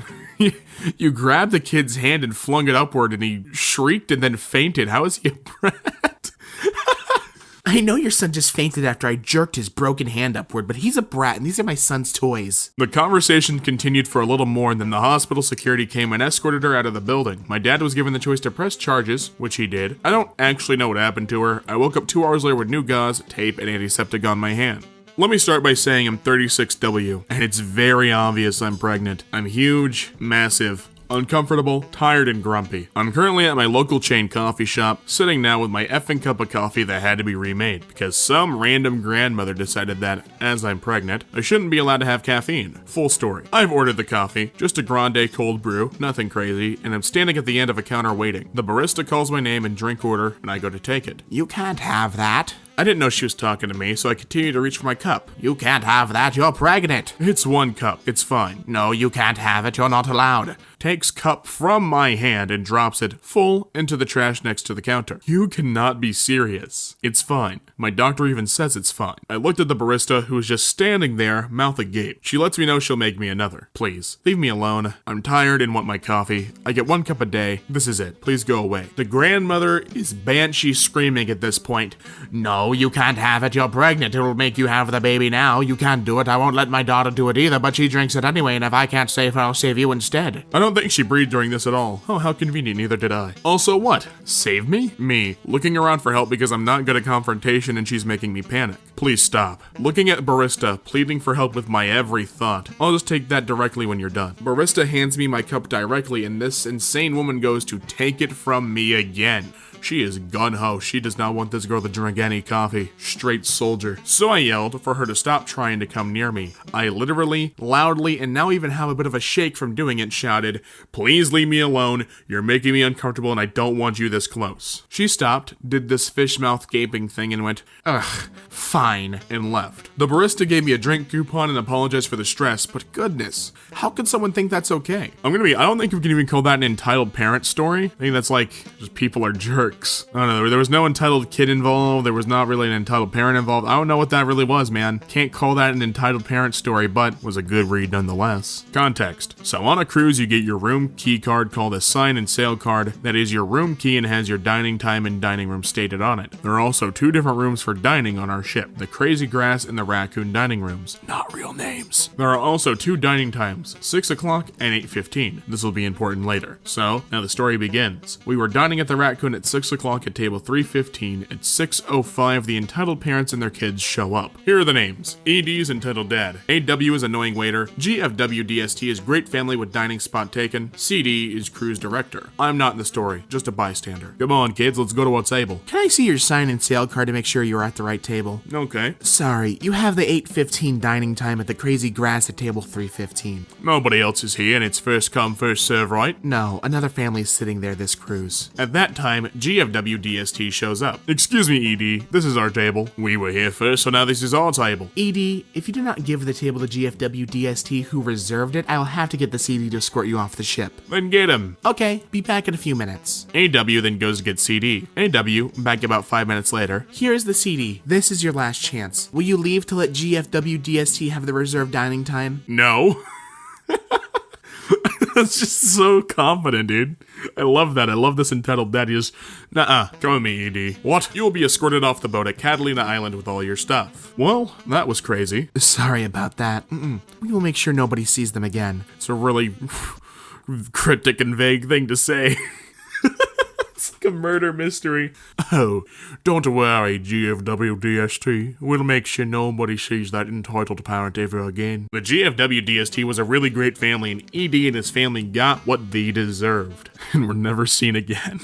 You grabbed the kid's hand and flung it upward, and he shrieked and then fainted. How is he a brat? I know your son just fainted after I jerked his broken hand upward, but he's a brat and these are my son's toys. The conversation continued for a little more, and then the hospital security came and escorted her out of the building. My dad was given the choice to press charges, which he did. I don't actually know what happened to her. I woke up 2 hours later with new gauze, tape, and antiseptic on my hand. Let me start by saying I'm 36W, and it's very obvious I'm pregnant. I'm huge, massive, uncomfortable, tired, and grumpy. I'm currently at my local chain coffee shop, sitting now with my effing cup of coffee that had to be remade, because some random grandmother decided that, as I'm pregnant, I shouldn't be allowed to have caffeine. Full story. I've ordered the coffee, just a grande cold brew, nothing crazy, and I'm standing at the end of a counter waiting. The barista calls my name and drink order, and I go to take it. You can't have that. I didn't know she was talking to me, so I continue to reach for my cup. You can't have that, you're pregnant. It's 1 cup, it's fine. No, you can't have it, you're not allowed. Takes cup from my hand and drops it full into the trash next to the counter. You cannot be serious. It's fine. My doctor even says it's fine. I looked at the barista, who was just standing there, mouth agape. She lets me know she'll make me another. Please, leave me alone. I'm tired and want my coffee. I get 1 cup a day. This is it. Please go away. The grandmother is banshee screaming at this point. No, you can't have it. You're pregnant. It'll make you have the baby now. You can't do it. I won't let my daughter do it either, but she drinks it anyway, and if I can't save her, I'll save you instead. I don't think she breathed during this at all. Oh, how convenient. Neither did I. Also, what? Save me? Me. Looking around for help because I'm not good at confrontation and she's making me panic. Please stop. Looking at barista, pleading for help with my every thought. I'll just take that directly when you're done. Barista hands me my cup directly, and this insane woman goes to take it from me again. She is gun-ho. She does not want this girl to drink any coffee. Straight soldier. So I yelled for her to stop trying to come near me. I literally, loudly, and now even have a bit of a shake from doing it, shouted, "Please leave me alone. You're making me uncomfortable and I don't want you this close." She stopped, did this fish mouth gaping thing and went, "Ugh, fine," and left. The barista gave me a drink coupon and apologized for the stress, but goodness, how could someone think that's okay? I don't think we can even call that an entitled parent story. I think that's like, just people are jerks. works. I don't know, there was no entitled kid involved, there was not really an entitled parent involved. I don't know what that really was, man. Can't call that an entitled parent story, but was a good read nonetheless. Context. So on a cruise, you get your room key card called a sign and sail card that is your room key and has your dining time and dining room stated on it. There are also 2 different rooms for dining on our ship, the Crazy Grass and the Raccoon dining rooms. Not real names. There are also 2 dining times, 6 o'clock and 8:15. This will be important later. So, now the story begins. We were dining at the Raccoon at 6 o'clock at table 315. At 6:05, the entitled parents and their kids show up. Here are the names. ED is entitled dad. AW is annoying waiter. GFWDST is great family with dining spot taken. CD is cruise director. I'm not in the story, just a bystander. Come on, kids, let's go to our table. Can I see your sign and sale card to make sure you're at the right table? Okay. Sorry, you have the 8:15 dining time at the Crazy Grass at table 315. Nobody else is here, and it's first come, first serve, right? No, another family is sitting there this cruise. At that time, GFWDST shows up. Excuse me, ED, this is our table. We were here first, so now this is our table. ED, if you do not give the table to GFWDST who reserved it, I will have to get the CD to escort you off the ship. Then get him. Okay, be back in a few minutes. AW then goes to get CD. AW, back about 5 minutes later. Here's the CD. This is your last chance. Will you leave to let GFWDST have the reserved dining time? No. That's just so confident, dude. I love that. I love this entitled dad. He just, nuh-uh, come with me, ED. What? You will be escorted off the boat at Catalina Island with all your stuff. Well, that was crazy. Sorry about that. We will make sure nobody sees them again. It's a really cryptic and vague thing to say. It's like a murder mystery. Oh, don't worry, GFWDST. We'll make sure nobody sees that entitled parent ever again. The GFWDST was a really great family, and ED and his family got what they deserved, and were never seen again.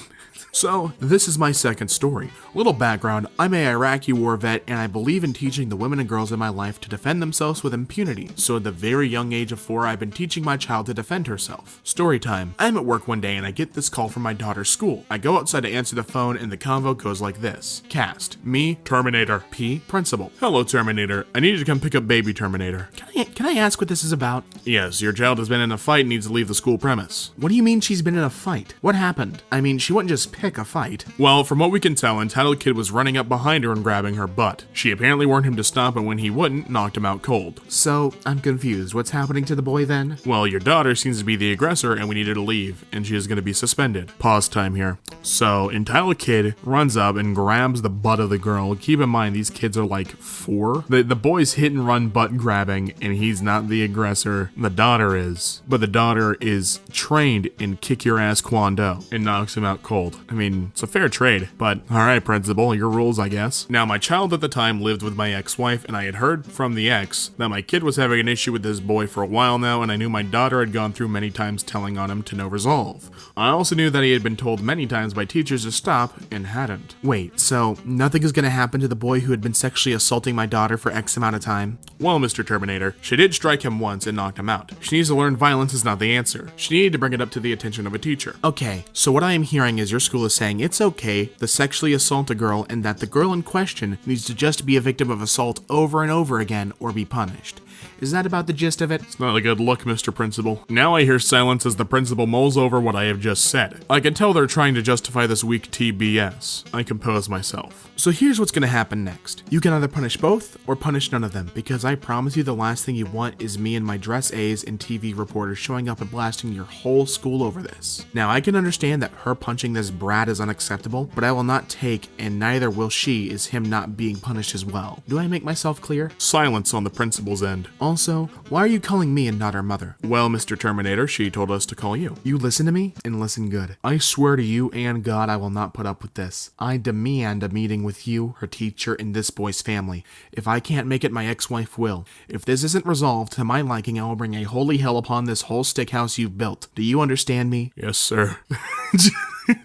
So, this is my second story. Little background, I'm an Iraqi war vet and I believe in teaching the women and girls in my life to defend themselves with impunity. So at the very young age of 4, I've been teaching my child to defend herself. Story time. I'm at work one day and I get this call from my daughter's school. I go outside to answer the phone and the convo goes like this. Cast. Me, Terminator. P, Principal. Hello, Terminator. I need you to come pick up baby Terminator. Can I ask what this is about? Yes, your child has been in a fight and needs to leave the school premise. What do you mean she's been in a fight? What happened? I mean, she wouldn't just pick a fight. Well, from what we can tell, entitled kid was running up behind her and grabbing her butt. She apparently warned him to stop, and when he wouldn't, knocked him out cold. So, I'm confused. What's happening to the boy then? Well, your daughter seems to be the aggressor, and we need her to leave, and she is going to be suspended. Pause time here. So, entitled kid runs up and grabs the butt of the girl. Keep in mind, these kids are like 4. The boy's hit and run butt grabbing, and he's not the aggressor. The daughter is. But the daughter is trained in kick your ass Kwon-Do and knocks him out cold. I mean, it's a fair trade, but alright, principal, your rules, I guess. Now, my child at the time lived with my ex-wife, and I had heard from the ex that my kid was having an issue with this boy for a while now, and I knew my daughter had gone through many times telling on him to no resolve. I also knew that he had been told many times by teachers to stop, and hadn't. Wait, so nothing is gonna happen to the boy who had been sexually assaulting my daughter for X amount of time? Well, Mr. Terminator, she did strike him once and knocked him out. She needs to learn violence is not the answer. She needed to bring it up to the attention of a teacher. Okay, so what I am hearing is your school is saying it's okay to sexually assault a girl and that the girl in question needs to just be a victim of assault over and over again or be punished. Is that about the gist of it? It's not a good look, Mr. Principal. Now I hear silence as the principal mulls over what I have just said. I can tell they're trying to justify this weak TBS. I compose myself. So here's what's gonna happen next. You can either punish both or punish none of them, because I promise you the last thing you want is me and my dress A's and TV reporters showing up and blasting your whole school over this. Now I can understand that her punching this brat is unacceptable, but I will not take, and neither will she, is him not being punished as well. Do I make myself clear? Silence on the principal's end. Also, why are you calling me and not our mother? Well, Mr. Terminator, she told us to call you. You listen to me and listen good. I swear to you and God I will not put up with this. I demand a meeting with you, her teacher, and this boy's family. If I can't make it, my ex-wife will. If this isn't resolved to my liking, I will bring a holy hell upon this whole stick house you've built. Do you understand me? Yes, sir.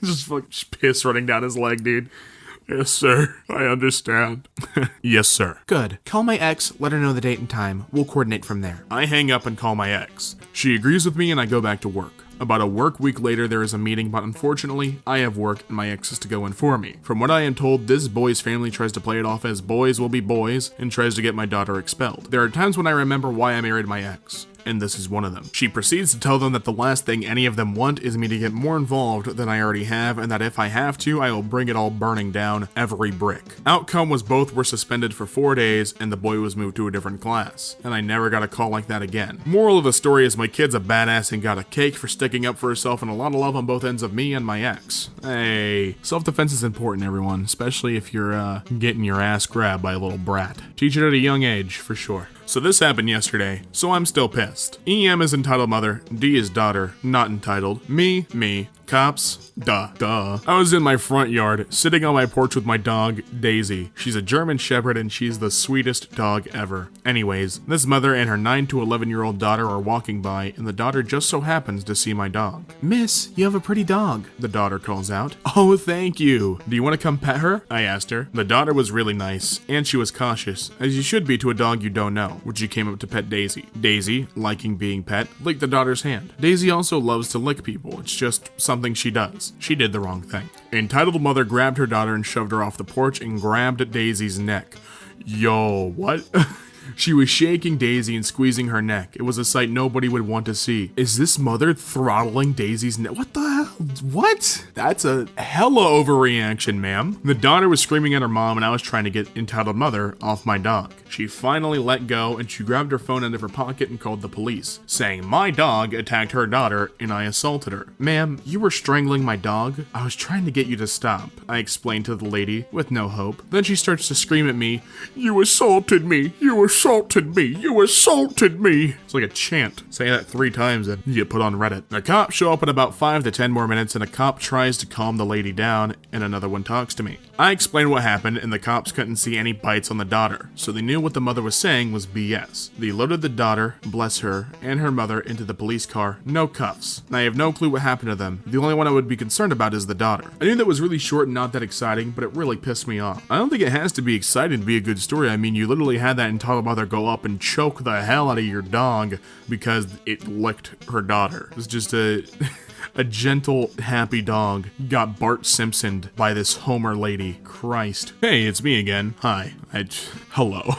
just piss running down his leg, dude. Yes, sir. I understand. Yes, sir. Good. Call my ex, let her know the date and time. We'll coordinate from there. I hang up and call my ex. She agrees with me and I go back to work. About a work week later, there is a meeting, but unfortunately, I have work and my ex is to go in for me. From what I am told, this boy's family tries to play it off as boys will be boys and tries to get my daughter expelled. There are times when I remember why I married my ex. and this is one of them. She proceeds to tell them that the last thing any of them want is me to get more involved than I already have, and that if I have to, I will bring it all burning down, every brick. Outcome was both were suspended for 4 days, and the boy was moved to a different class, and I never got a call like that again. Moral of the story is my kid's a badass and got a cake for sticking up for herself, and a lot of love on both ends of me and my ex. Hey, self-defense is important, everyone, especially if you're getting your ass grabbed by a little brat. Teach it at a young age, for sure. So this happened yesterday, so I'm still pissed. EM is entitled mother, D is daughter, not entitled. Me, cops, duh. I was in my front yard, sitting on my porch with my dog, Daisy. She's a German Shepherd and she's the sweetest dog ever. Anyways, this mother and her 9 to 11-year-old daughter are walking by, and the daughter just so happens to see my dog. Miss, you have a pretty dog, the daughter calls out. Oh, thank you. Do you want to come pet her? I asked her. The daughter was really nice, and she was cautious, as you should be to a dog you don't know, when she came up to pet Daisy. Daisy, liking being pet, licked the daughter's hand. Daisy also loves to lick people, it's just something she does. She did the wrong thing. Entitled mother grabbed her daughter and shoved her off the porch and grabbed Daisy's neck. Yo, what? She was shaking Daisy and squeezing her neck. It was a sight nobody would want to see. Is this mother throttling Daisy's neck? What the hell? What? That's a hella overreaction, ma'am. The daughter was screaming at her mom and I was trying to get entitled mother off my dog. She finally let go and she grabbed her phone out of her pocket and called the police, saying my dog attacked her daughter and I assaulted her. Ma'am, you were strangling my dog? I was trying to get you to stop, I explained to the lady with no hope. Then she starts to scream at me, you assaulted me, you assaulted me, you assaulted me. It's like a chant. Say that 3 times and you get put on Reddit. The cops show up in about 5 to 10 more minutes and a cop tries to calm the lady down and another one talks to me. I explained what happened and the cops couldn't see any bites on the daughter, so they knew what the mother was saying was BS. They loaded the daughter, bless her, and her mother into the police car, no cuffs. I have no clue what happened to them. The only one I would be concerned about is the daughter. I knew that was really short and not that exciting, but it really pissed me off. I don't think it has to be exciting to be a good story. I mean, you literally had that entitled mother go up and choke the hell out of your dog because it licked her daughter. It was just a gentle, happy dog got Bart Simpsoned by this Homer lady. Christ. Hey, it's me again. Hi. Hello.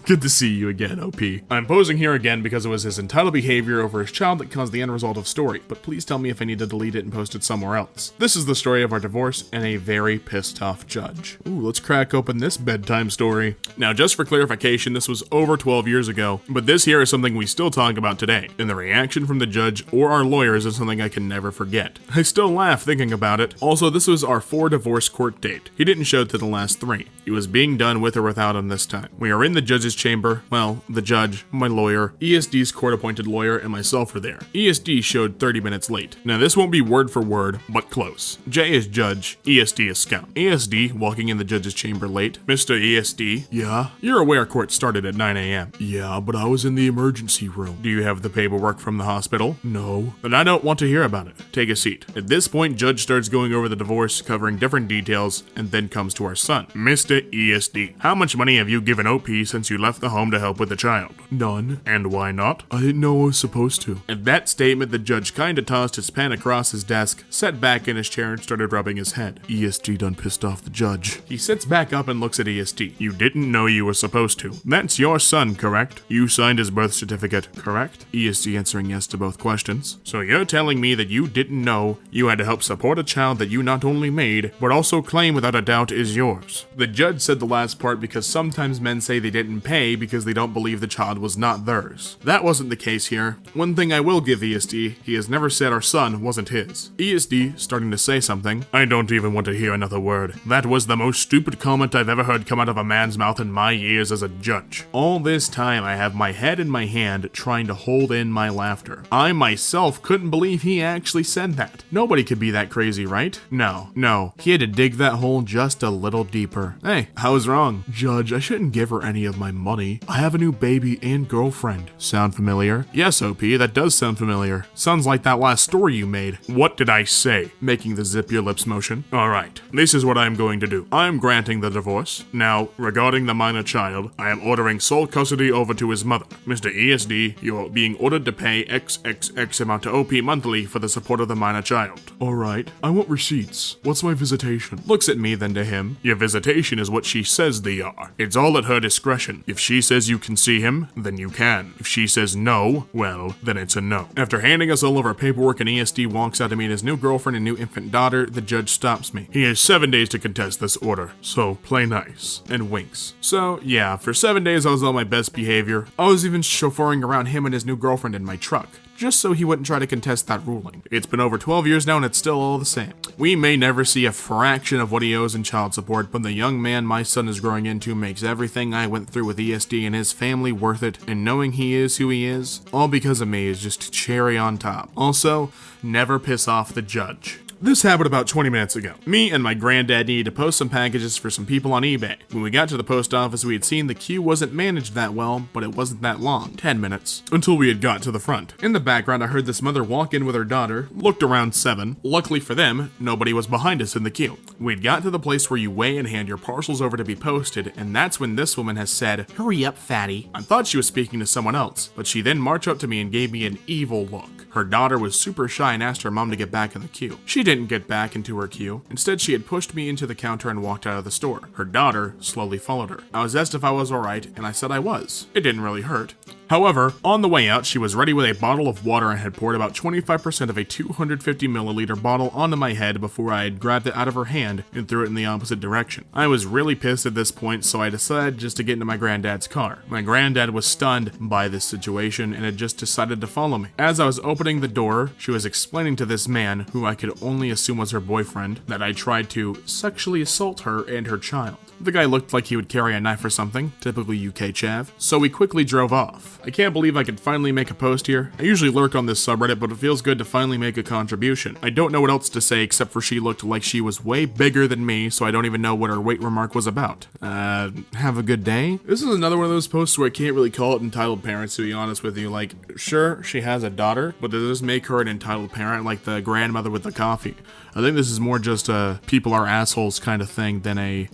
Good to see you again, OP. I'm posing here again because it was his entitled behavior over his child that caused the end result of story, but please tell me if I need to delete it and post it somewhere else. This is the story of our divorce and a very pissed off judge. Ooh, let's crack open this bedtime story. Now, just for clarification, this was over 12 years ago, but this here is something we still talk about today, and the reaction from the judge or our lawyers is something I can never forget. I still laugh thinking about it. Also, this was our 4 divorce court date. He didn't show to the last 3. It was being done with or without him this time. We are in the judge's chamber. Well, the judge, my lawyer, ESD's court-appointed lawyer, and myself are there. ESD showed 30 minutes late. Now, this won't be word for word, but close. J is judge, ESD is scout. ESD walking in the judge's chamber late. Mr. ESD, yeah? You're aware court started at 9 a.m. Yeah, but I was in the emergency room. Do you have the paperwork from the hospital? No. Then I don't want to hear about it. Take a seat. At this point, judge starts going over the divorce, covering different details, and then comes to our son. Mr. ESD, how much money have you given OP since you left the home to help with the child? None. And why not? I didn't know I was supposed to. At that statement, the judge kinda tossed his pen across his desk, sat back in his chair and started rubbing his head. ESD done pissed off the judge. He sits back up and looks at ESD. You didn't know you were supposed to. That's your son, correct? You signed his birth certificate, correct? ESD answering yes to both questions. So you're telling me that you didn't know you had to help support a child that you not only made, but also claim without a doubt is yours. The judge said the last part because sometimes men say they didn't pay because they don't believe the child was not theirs. That wasn't the case here. One thing I will give ESD, he has never said our son wasn't his. ESD, starting to say something. I don't even want to hear another word. That was the most stupid comment I've ever heard come out of a man's mouth in my years as a judge. All this time I have my head in my hand trying to hold in my laughter. I myself couldn't believe he actually said that. Nobody could be that crazy, right? No. He had to dig that hole just a little deeper. Hey, I was wrong. Judge, I shouldn't give her any of my money. I have a new baby and girlfriend. Sound familiar? Yes, OP, that does sound familiar. Sounds like that last story you made. What did I say? Making the zip your lips motion. Alright, this is what I am going to do. I am granting the divorce. Now, regarding the minor child, I am ordering sole custody over to his mother. Mr. ESD, you are being ordered to pay XXX amount to OP monthly for the support of the minor child. Alright, I want receipts. What's my visitation? Looks at me, then to him. Your visitation is what she says they are. It's all at her discretion. discretion. If she says you can see him, then you can. If she says no, well, then it's a no. After handing us all of our paperwork, an ESD walks out to meet his new girlfriend and new infant daughter. The judge stops me. He has 7 days to contest this order, so play nice. And winks. So, yeah, for 7 days I was on my best behavior. I was even chauffeuring around him and his new girlfriend in my truck, just so he wouldn't try to contest that ruling. It's been over 12 years now and it's still all the same. We may never see a fraction of what he owes in child support, but the young man my son is growing into makes everything I went through with ESD and his family worth it, and knowing he is who he is, all because of me, is just cherry on top. Also, never piss off the judge. This happened about 20 minutes ago. Me and my granddad needed to post some packages for some people on eBay. When we got to the post office, we had seen the queue wasn't managed that well, but it wasn't that long, 10 minutes, until we had got to the front. In the background, I heard this mother walk in with her daughter, looked around 7. Luckily for them, nobody was behind us in the queue. We'd got to the place where you weigh and hand your parcels over to be posted, and that's when this woman has said, Hurry up, fatty. I thought she was speaking to someone else, but she then marched up to me and gave me an evil look. Her daughter was super shy and asked her mom to get back in the queue. She didn't get back into her queue. Instead, she had pushed me into the counter and walked out of the store. Her daughter slowly followed her. I was asked if I was alright, and I said I was. It didn't really hurt. However, on the way out, she was ready with a bottle of water and had poured about 25% of a 250 milliliter bottle onto my head before I had grabbed it out of her hand and threw it in the opposite direction. I was really pissed at this point, so I decided just to get into my granddad's car. My granddad was stunned by this situation and had just decided to follow me. As I was opening the door, she was explaining to this man, who I could only assume was her boyfriend, that I tried to sexually assault her and her child. The guy looked like he would carry a knife or something, typically UK chav, so we quickly drove off. I can't believe I could finally make a post here. I usually lurk on this subreddit, but it feels good to finally make a contribution. I don't know what else to say except for she looked like she was way bigger than me, so I don't even know what her weight remark was about. Have a good day? This is another one of those posts where I can't really call it entitled parents, to be honest with you. Like, sure, she has a daughter, but does this make her an entitled parent like the grandmother with the coffee? I think this is more just a people are assholes kind of thing than a,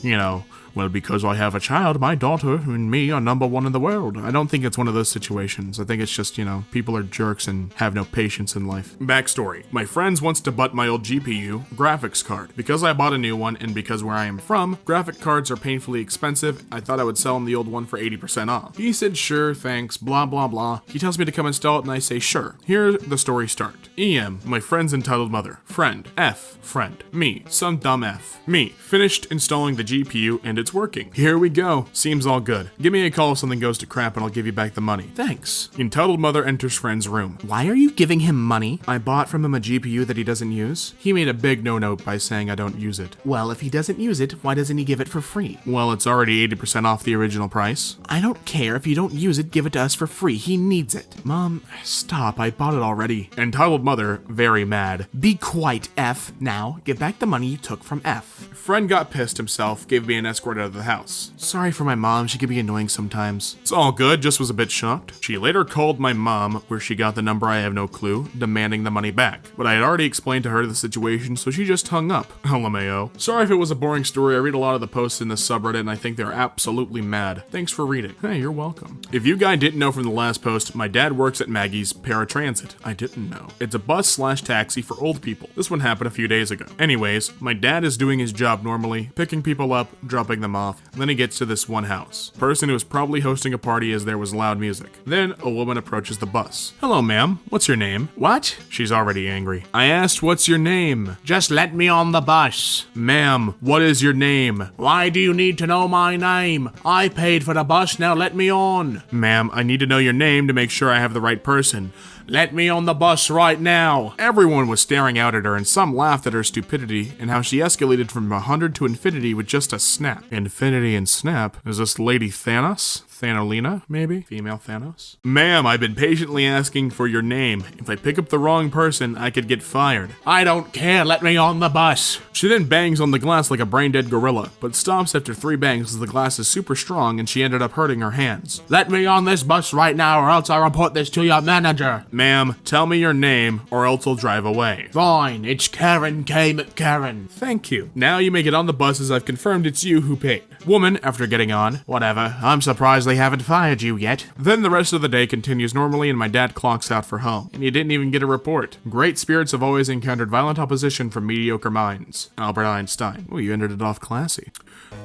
well, because I have a child, my daughter and me are #1 in the world. I don't think it's one of those situations. I think it's just, people are jerks and have no patience in life. Backstory. My friends wants to butt my old GPU graphics card. Because I bought a new one and because where I am from, graphic cards are painfully expensive, I thought I would sell him the old one for 80% off. He said, sure, thanks, blah, blah, blah. He tells me to come install it and I say, sure. Here the story start. EM, my friend's entitled mother. Friend. F, friend. Me, some dumb F. Me, finished installing the GPU and it's working. Here we go. Seems all good. Give me a call if something goes to crap and I'll give you back the money. Thanks. Entitled mother enters friend's room. Why are you giving him money? I bought from him a GPU that he doesn't use. He made a big no-note by saying I don't use it. Well, if he doesn't use it, why doesn't he give it for free? Well, it's already 80% off the original price. I don't care. If you don't use it, give it to us for free. He needs it. Mom, stop. I bought it already. Entitled mother, very mad. Be quiet, F. Now, give back the money you took from F. Friend got pissed himself, gave me an escort out of the house. Sorry for my mom. She can be annoying sometimes. It's all good, just was a bit shocked. She later called my mom, where she got the number I have no clue, demanding the money back. But I had already explained to her the situation, so she just hung up. LMAO. Sorry if it was a boring story. I read a lot of the posts in this subreddit and I think they're absolutely mad. Thanks for reading. Hey, you're welcome. If you guys didn't know from the last post, my dad works at Maggie's Paratransit. I didn't know. It's a bus/taxi for old people. This one happened a few days ago. Anyways, my dad is doing his job normally, picking people up, dropping them off. Then he gets to this one house. Person who was probably hosting a party as there was loud music. Then a woman approaches the bus. Hello, ma'am. What's your name? What? She's already angry. I asked, what's your name? Just let me on the bus. Ma'am, what is your name? Why do you need to know my name? I paid for the bus, now let me on. Ma'am, I need to know your name to make sure I have the right person. Let me on the bus right now. Everyone was staring out at her and some laughed at her stupidity and how she escalated from 100 to infinity with just a snap. Infinity and snap? Is this Lady Thanos? Thanolina, maybe? Female Thanos? Ma'am, I've been patiently asking for your name. If I pick up the wrong person, I could get fired. I don't care, let me on the bus. She then bangs on the glass like a brain-dead gorilla, but stops after 3 bangs as the glass is super strong and she ended up hurting her hands. Let me on this bus right now or else I report this to your manager. Ma'am, tell me your name or else I'll drive away. Fine, it's Karen K. McKaren. Thank you. Now you may get on the bus as I've confirmed it's you who paid. Woman, after getting on, whatever, I'm surprised they haven't fired you yet. Then the rest of the day continues normally and my dad clocks out for home. And he didn't even get a report. Great spirits have always encountered violent opposition from mediocre minds. Albert Einstein. Oh, you ended it off classy.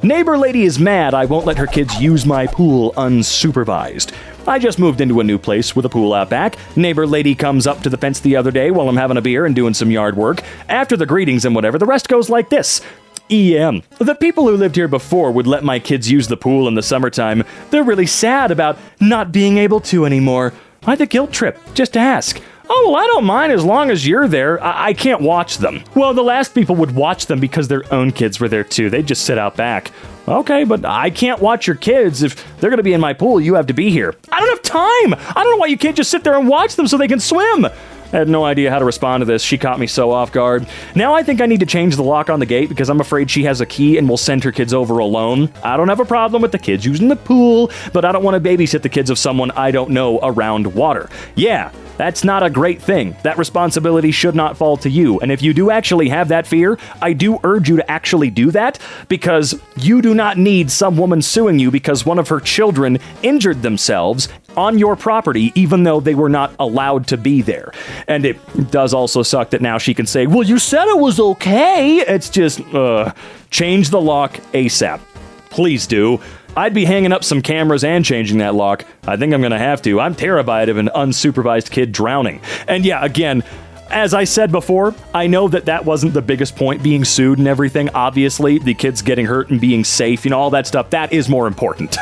Neighbor lady is mad I won't let her kids use my pool unsupervised. I just moved into a new place with a pool out back. Neighbor lady comes up to the fence the other day while I'm having a beer and doing some yard work. After the greetings and whatever, the rest goes like this. EM. The people who lived here before would let my kids use the pool in the summertime. They're really sad about not being able to anymore. Why the guilt trip? Just ask. Oh, well, I don't mind as long as you're there. I can't watch them. Well, the last people would watch them because their own kids were there too. They'd just sit out back. Okay, but I can't watch your kids. If they're going to be in my pool, you have to be here. I don't have time. I don't know why you can't just sit there and watch them so they can swim. I had no idea how to respond to this. She caught me so off guard. Now I think I need to change the lock on the gate because I'm afraid she has a key and will send her kids over alone. I don't have a problem with the kids using the pool, but I don't want to babysit the kids of someone I don't know around water. Yeah, that's not a great thing. That responsibility should not fall to you. And if you do actually have that fear, I do urge you to actually do that because you do not need some woman suing you because one of her children injured themselves on your property, even though they were not allowed to be there. And it does also suck that now she can say, well, you said it was okay. It's just, change the lock ASAP. Please do. I'd be hanging up some cameras and changing that lock. I think I'm going to have to. I'm terrified of an unsupervised kid drowning. And yeah, again, as I said before, I know that wasn't the biggest point, being sued and everything. Obviously, the kids getting hurt and being safe, all that stuff, that is more important.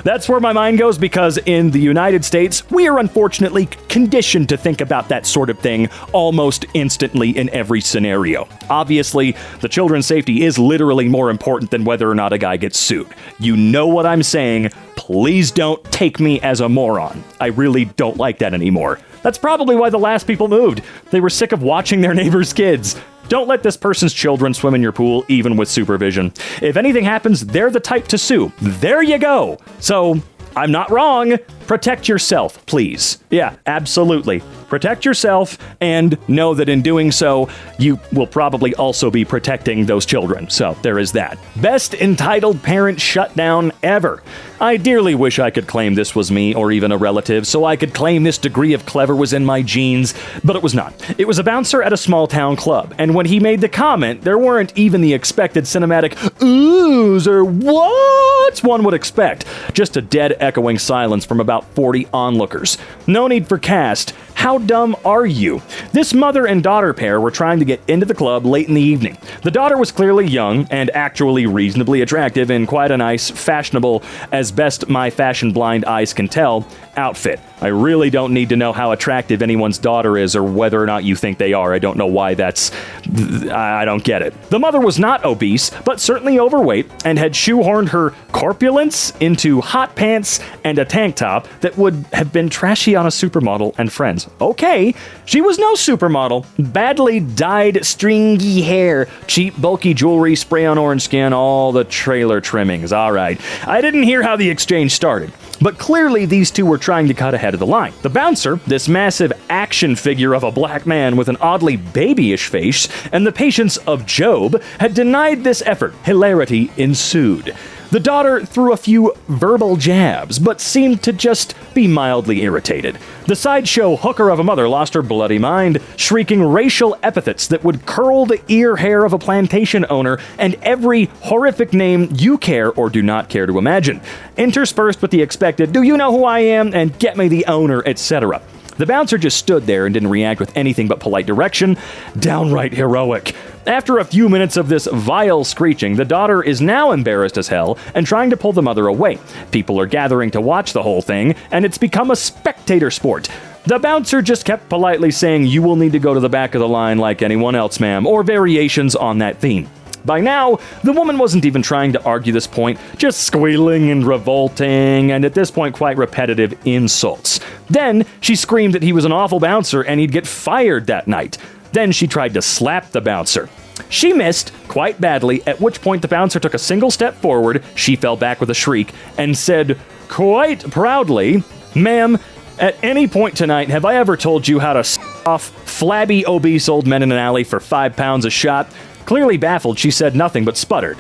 That's where my mind goes because in the United States, we are unfortunately conditioned to think about that sort of thing almost instantly in every scenario. Obviously, the children's safety is literally more important than whether or not a guy gets sued. You know what I'm saying. Please don't take me as a moron. I really don't like that anymore. That's probably why the last people moved. They were sick of watching their neighbors' kids. Don't let this person's children swim in your pool, even with supervision. If anything happens, they're the type to sue. There you go. So, I'm not wrong. Protect yourself, please. Yeah, absolutely. Protect yourself and know that in doing so, you will probably also be protecting those children. So there is that. Best entitled parent shutdown ever. I dearly wish I could claim this was me or even a relative, so I could claim this degree of clever was in my genes, but it was not. It was a bouncer at a small town club, and when he made the comment, there weren't even the expected cinematic oohs or whats one would expect. Just a dead echoing silence from about 40 onlookers. No need for cast. How dumb are you? This mother and daughter pair were trying to get into the club late in the evening. The daughter was clearly young and actually reasonably attractive in quite a nice, fashionable, as best my fashion-blind eyes can tell, outfit. I really don't need to know how attractive anyone's daughter is or whether or not you think they are. I don't know why I don't get it. The mother was not obese, but certainly overweight and had shoehorned her corpulence into hot pants and a tank top that would have been trashy on a supermodel and Friends. Okay, she was no supermodel. Badly dyed stringy hair, cheap bulky jewelry, spray on orange skin, all the trailer trimmings. All right. I didn't hear how the exchange started. But clearly these two were trying to cut ahead of the line. The bouncer, this massive action figure of a black man with an oddly babyish face, and the patience of Job, had denied this effort. Hilarity ensued. The daughter threw a few verbal jabs, but seemed to just be mildly irritated. The sideshow hooker of a mother lost her bloody mind, shrieking racial epithets that would curl the ear hair of a plantation owner and every horrific name you care or do not care to imagine, interspersed with the expected, do you know who I am, and get me the owner, etc. The bouncer just stood there and didn't react with anything but polite direction. Downright heroic. After a few minutes of this vile screeching, the daughter is now embarrassed as hell and trying to pull the mother away. People are gathering to watch the whole thing, and it's become a spectator sport. The bouncer just kept politely saying, "You will need to go to the back of the line like anyone else, ma'am," or variations on that theme. By now, the woman wasn't even trying to argue this point, just squealing and revolting, and at this point quite repetitive insults. Then, she screamed that he was an awful bouncer and he'd get fired that night. Then she tried to slap the bouncer. She missed quite badly, at which point the bouncer took a single step forward, she fell back with a shriek, and said, quite proudly, "Ma'am, at any point tonight have I ever told you how to off flabby, obese old men in an alley for £5 a shot?" Clearly baffled, she said nothing but sputtered.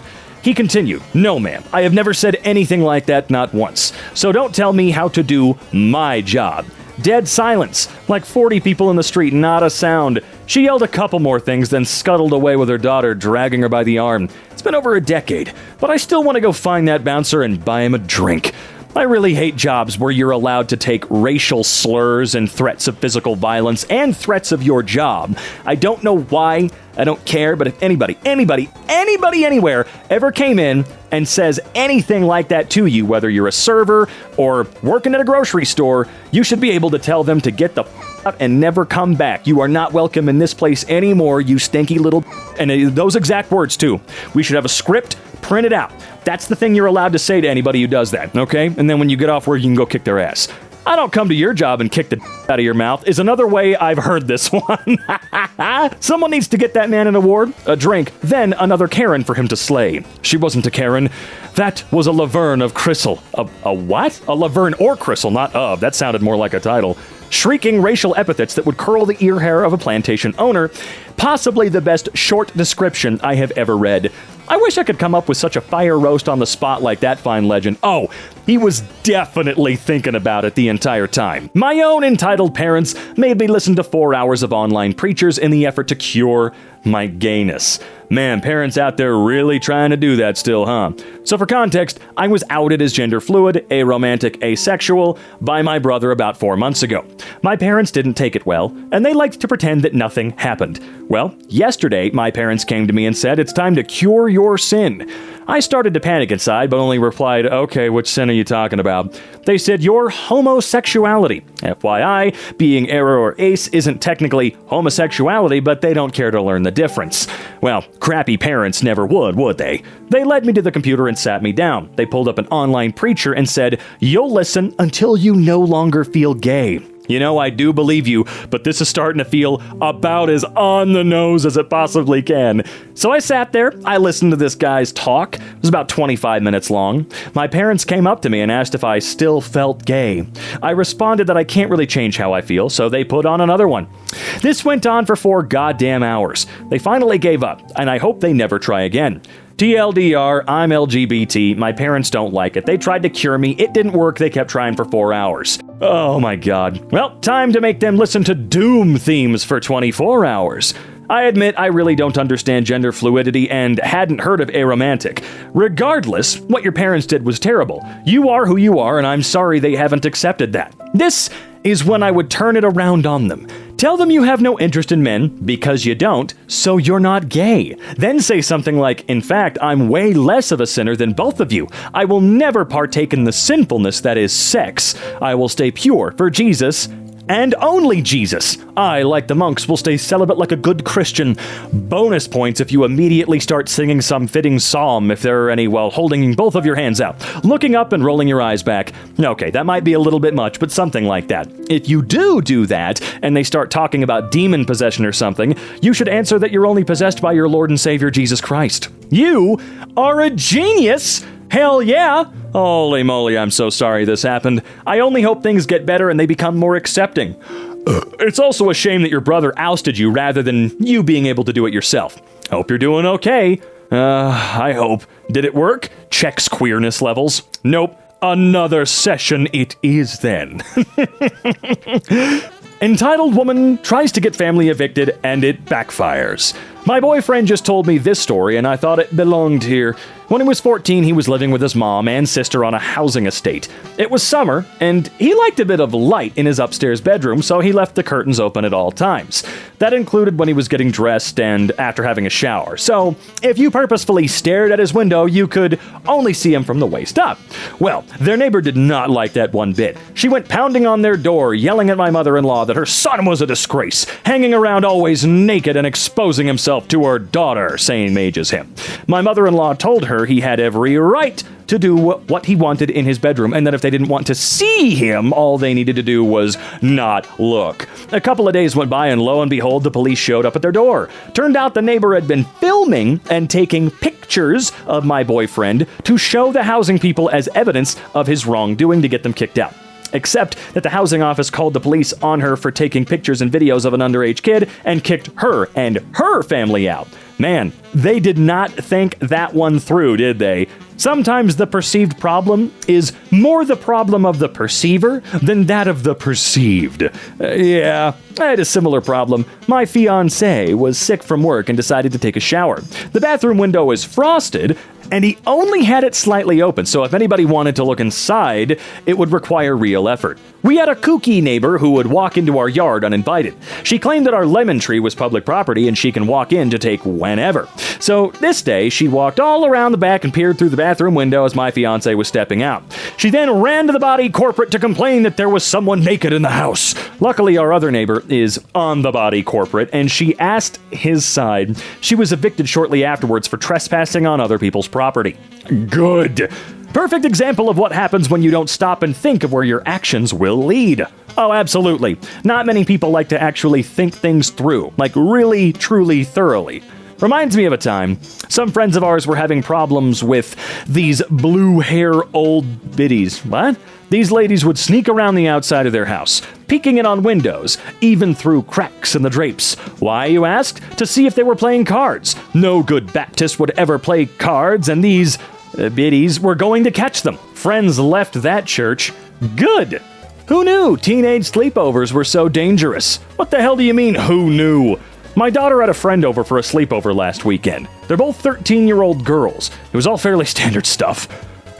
He continued, "No, ma'am, I have never said anything like that, not once. So don't tell me how to do my job." Dead silence. Like 40 people in the street, not a sound. She yelled a couple more things, then scuttled away with her daughter, dragging her by the arm. It's been over a decade, but I still want to go find that bouncer and buy him a drink. I really hate jobs where you're allowed to take racial slurs and threats of physical violence and threats of your job. I don't know why, I don't care, but if anybody anywhere ever came in and says anything like that to you, whether you're a server or working at a grocery store, you should be able to tell them to get the out and never come back. You are not welcome in this place anymore, you stinky little. And those exact words too. We should have a script, print it out. That's the thing you're allowed to say to anybody who does that, okay? And then when you get off work, you can go kick their ass. I don't come to your job and kick the out of your mouth is another way I've heard this one. Someone needs to get that man an award, a drink, then another Karen for him to slay. She wasn't a Karen. That was a Laverne of Crystal. A what? A Laverne or Crystal, not of. That sounded more like a title. Shrieking racial epithets that would curl the ear hair of a plantation owner. Possibly the best short description I have ever read. I wish I could come up with such a fire roast on the spot like that fine legend. Oh, he was definitely thinking about it the entire time. My own entitled parents made me listen to 4 hours of online preachers in the effort to cure my gayness. Man, parents out there really trying to do that still, huh? So for context, I was outed as gender fluid, aromantic, asexual by my brother about 4 months ago. My parents didn't take it well, and they liked to pretend that nothing happened. Well, yesterday, my parents came to me and said, "It's time to cure your sin." I started to panic inside, but only replied, "Okay, which sin are you talking about?" They said, "Your homosexuality." FYI, being aro or ace isn't technically homosexuality, but they don't care to learn the difference. Well, crappy parents never would they? They led me to the computer and sat me down. They pulled up an online preacher and said, "You'll listen until you no longer feel gay." You know, I do believe you, but this is starting to feel about as on the nose as it possibly can. So I sat there, I listened to this guy's talk. It was about 25 minutes long. My parents came up to me and asked if I still felt gay. I responded that I can't really change how I feel, so they put on another one. This went on for 4 goddamn hours. They finally gave up, and I hope they never try again. TLDR, I'm LGBT, my parents don't like it. They tried to cure me, it didn't work, they kept trying for 4 hours. Oh my god. Well, time to make them listen to Doom themes for 24 hours. I admit I really don't understand gender fluidity and hadn't heard of aromantic. Regardless, what your parents did was terrible. You are who you are, and I'm sorry they haven't accepted that. This is when I would turn it around on them. Tell them you have no interest in men, because you don't, so you're not gay. Then say something like, "In fact, I'm way less of a sinner than both of you. I will never partake in the sinfulness that is sex. I will stay pure for Jesus and only Jesus. I, like the monks, will stay celibate like a good Christian." Bonus points if you immediately start singing some fitting psalm, if there are any, while holding both of your hands out, looking up and rolling your eyes back. Okay, that might be a little bit much, but something like that. If you do that, and they start talking about demon possession or something, you should answer that you're only possessed by your Lord and Savior Jesus Christ. You are a genius! Hell yeah! Holy moly, I'm so sorry this happened. I only hope things get better and they become more accepting. It's also a shame that your brother ousted you rather than you being able to do it yourself. Hope you're doing okay. I hope. Did it work? Checks queerness levels. Nope. Another session it is then. Entitled woman tries to get family evicted and it backfires. My boyfriend just told me this story and I thought it belonged here. When he was 14, he was living with his mom and sister on a housing estate. It was summer, and he liked a bit of light in his upstairs bedroom, so he left the curtains open at all times. That included when he was getting dressed and after having a shower. So, if you purposefully stared at his window, you could only see him from the waist up. Well, their neighbor did not like that one bit. She went pounding on their door, yelling at my mother-in-law that her son was a disgrace, hanging around always naked and exposing himself to her daughter, same age as him. My mother-in-law told her he had every right to do what he wanted in his bedroom, and that if they didn't want to see him, all they needed to do was not look. A couple of days went by, and lo and behold, the police showed up at their door. Turned out the neighbor had been filming and taking pictures of my boyfriend to show the housing people as evidence of his wrongdoing to get them kicked out. Except that the housing office called the police on her for taking pictures and videos of an underage kid and kicked her and her family out. Man, they did not think that one through, did they? Sometimes the perceived problem is more the problem of the perceiver than that of the perceived. Yeah, I had a similar problem. My fiancé was sick from work and decided to take a shower. The bathroom window is frosted, and he only had it slightly open, so if anybody wanted to look inside, it would require real effort. We had a kooky neighbor who would walk into our yard uninvited. She claimed that our lemon tree was public property and she can walk in to take whenever. So this day, she walked all around the back and peered through the bathroom window as my fiancé was stepping out. She then ran to the body corporate to complain that there was someone naked in the house. Luckily, our other neighbor is on the body corporate, and she asked his side. She was evicted shortly afterwards for trespassing on other people's property. Good. Perfect example of what happens when you don't stop and think of where your actions will lead. Oh, absolutely. Not many people like to actually think things through, like really, truly, thoroughly. Reminds me of a time some friends of ours were having problems with these blue hair old biddies. What? These ladies would sneak around the outside of their house, peeking in on windows, even through cracks in the drapes. Why, you asked? To see if they were playing cards. No good Baptist would ever play cards, and these biddies were going to catch them. Friends left that church. Good. Who knew teenage sleepovers were so dangerous? What the hell do you mean, who knew? My daughter had a friend over for a sleepover last weekend. They're both 13-year-old girls. It was all fairly standard stuff.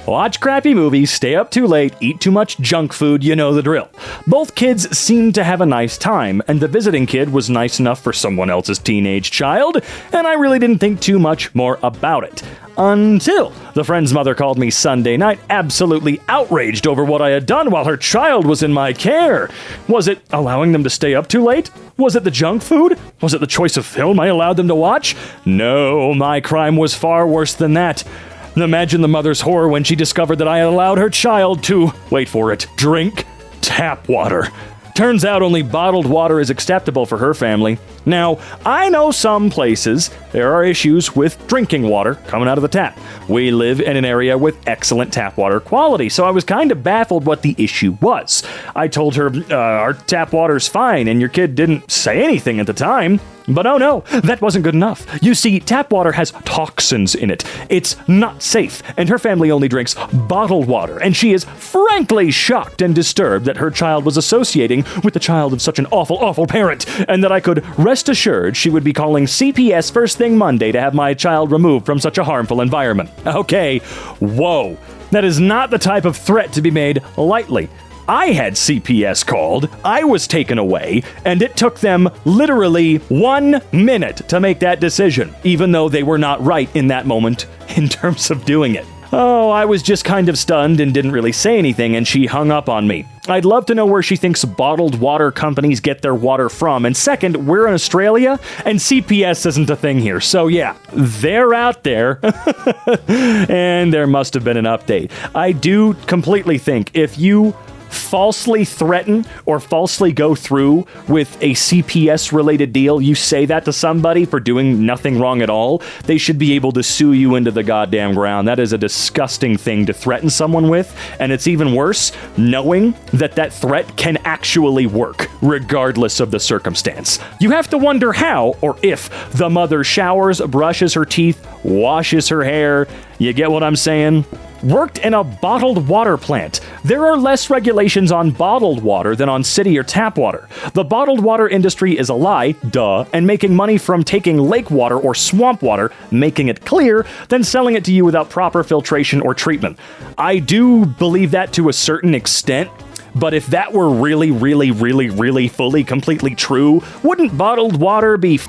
Watch crappy movies, stay up too late, eat too much junk food, you know the drill. Both kids seemed to have a nice time, and the visiting kid was nice enough for someone else's teenage child, and I really didn't think too much more about it. Until the friend's mother called me Sunday night, absolutely outraged over what I had done while her child was in my care. Was it allowing them to stay up too late? Was it the junk food? Was it the choice of film I allowed them to watch? No, my crime was far worse than that. Imagine the mother's horror when she discovered that I had allowed her child to, wait for it, drink tap water. Turns out only bottled water is acceptable for her family. Now, I know some places there are issues with drinking water coming out of the tap. We live in an area with excellent tap water quality, so I was kind of baffled what the issue was. I told her, our tap water's fine, and your kid didn't say anything at the time. But oh no, that wasn't good enough. You see, tap water has toxins in it. It's not safe, and her family only drinks bottled water, and she is frankly shocked and disturbed that her child was associating with the child of such an awful, awful parent, and that I could rest assured she would be calling CPS first thing Monday to have my child removed from such a harmful environment. Okay, whoa. That is not the type of threat to be made lightly. I had CPS called, I was taken away, and it took them literally 1 minute to make that decision, even though they were not right in that moment in terms of doing it. Oh, I was just kind of stunned and didn't really say anything, and she hung up on me. I'd love to know where she thinks bottled water companies get their water from, and second, we're in Australia, and CPS isn't a thing here, so yeah, they're out there, and there must have been an update. I do completely think if you falsely threaten or falsely go through with a CPS related deal, you say that to somebody for doing nothing wrong at all, they should be able to sue you into the goddamn ground. That is a disgusting thing to threaten someone with, and it's even worse knowing that that threat can actually work, regardless of the circumstance. You have to wonder how or if the mother showers, brushes her teeth, washes her hair. You get what I'm saying? Worked in a bottled water plant. There are less regulations on bottled water than on city or tap water. The bottled water industry is a lie, duh, and making money from taking lake water or swamp water, making it clear, then selling it to you without proper filtration or treatment. I do believe that to a certain extent, but if that were really fully, completely true, wouldn't bottled water be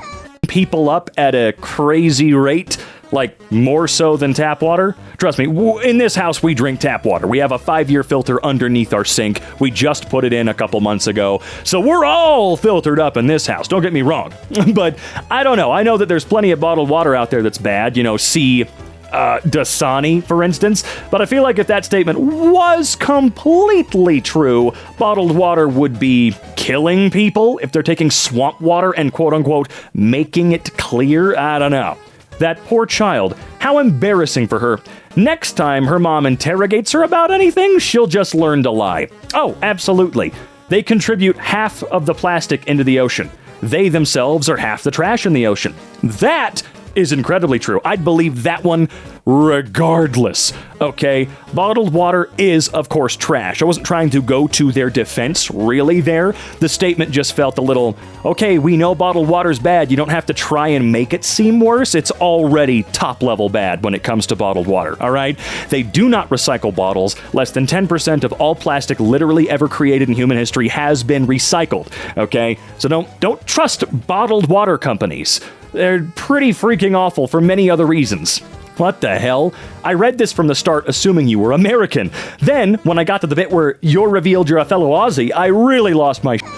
people up at a crazy rate? Like, more so than tap water? Trust me, in this house, we drink tap water. We have a 5-year filter underneath our sink. We just put it in a couple months ago. So we're all filtered up in this house. Don't get me wrong. But I don't know. I know that there's plenty of bottled water out there that's bad. You know, see Dasani, for instance. But I feel like if that statement was completely true, bottled water would be killing people if they're taking swamp water and quote-unquote making it clear. I don't know. That poor child. How embarrassing for her. Next time her mom interrogates her about anything, she'll just learn to lie. Oh, absolutely. They contribute half of the plastic into the ocean. They themselves are half the trash in the ocean. That is incredibly true. I'd believe that one regardless. Okay, bottled water is, of course, trash. I wasn't trying to go to their defense, really, there. The statement just felt a little, okay, we know bottled water's bad. You don't have to try and make it seem worse. It's already top-level bad when it comes to bottled water, all right? They do not recycle bottles. Less than 10% of all plastic literally ever created in human history has been recycled, okay? So don't trust bottled water companies. They're pretty freaking awful for many other reasons. What the hell? I read this from the start assuming you were American. Then, when I got to the bit where you're revealed you're a fellow Aussie, I really lost my shit.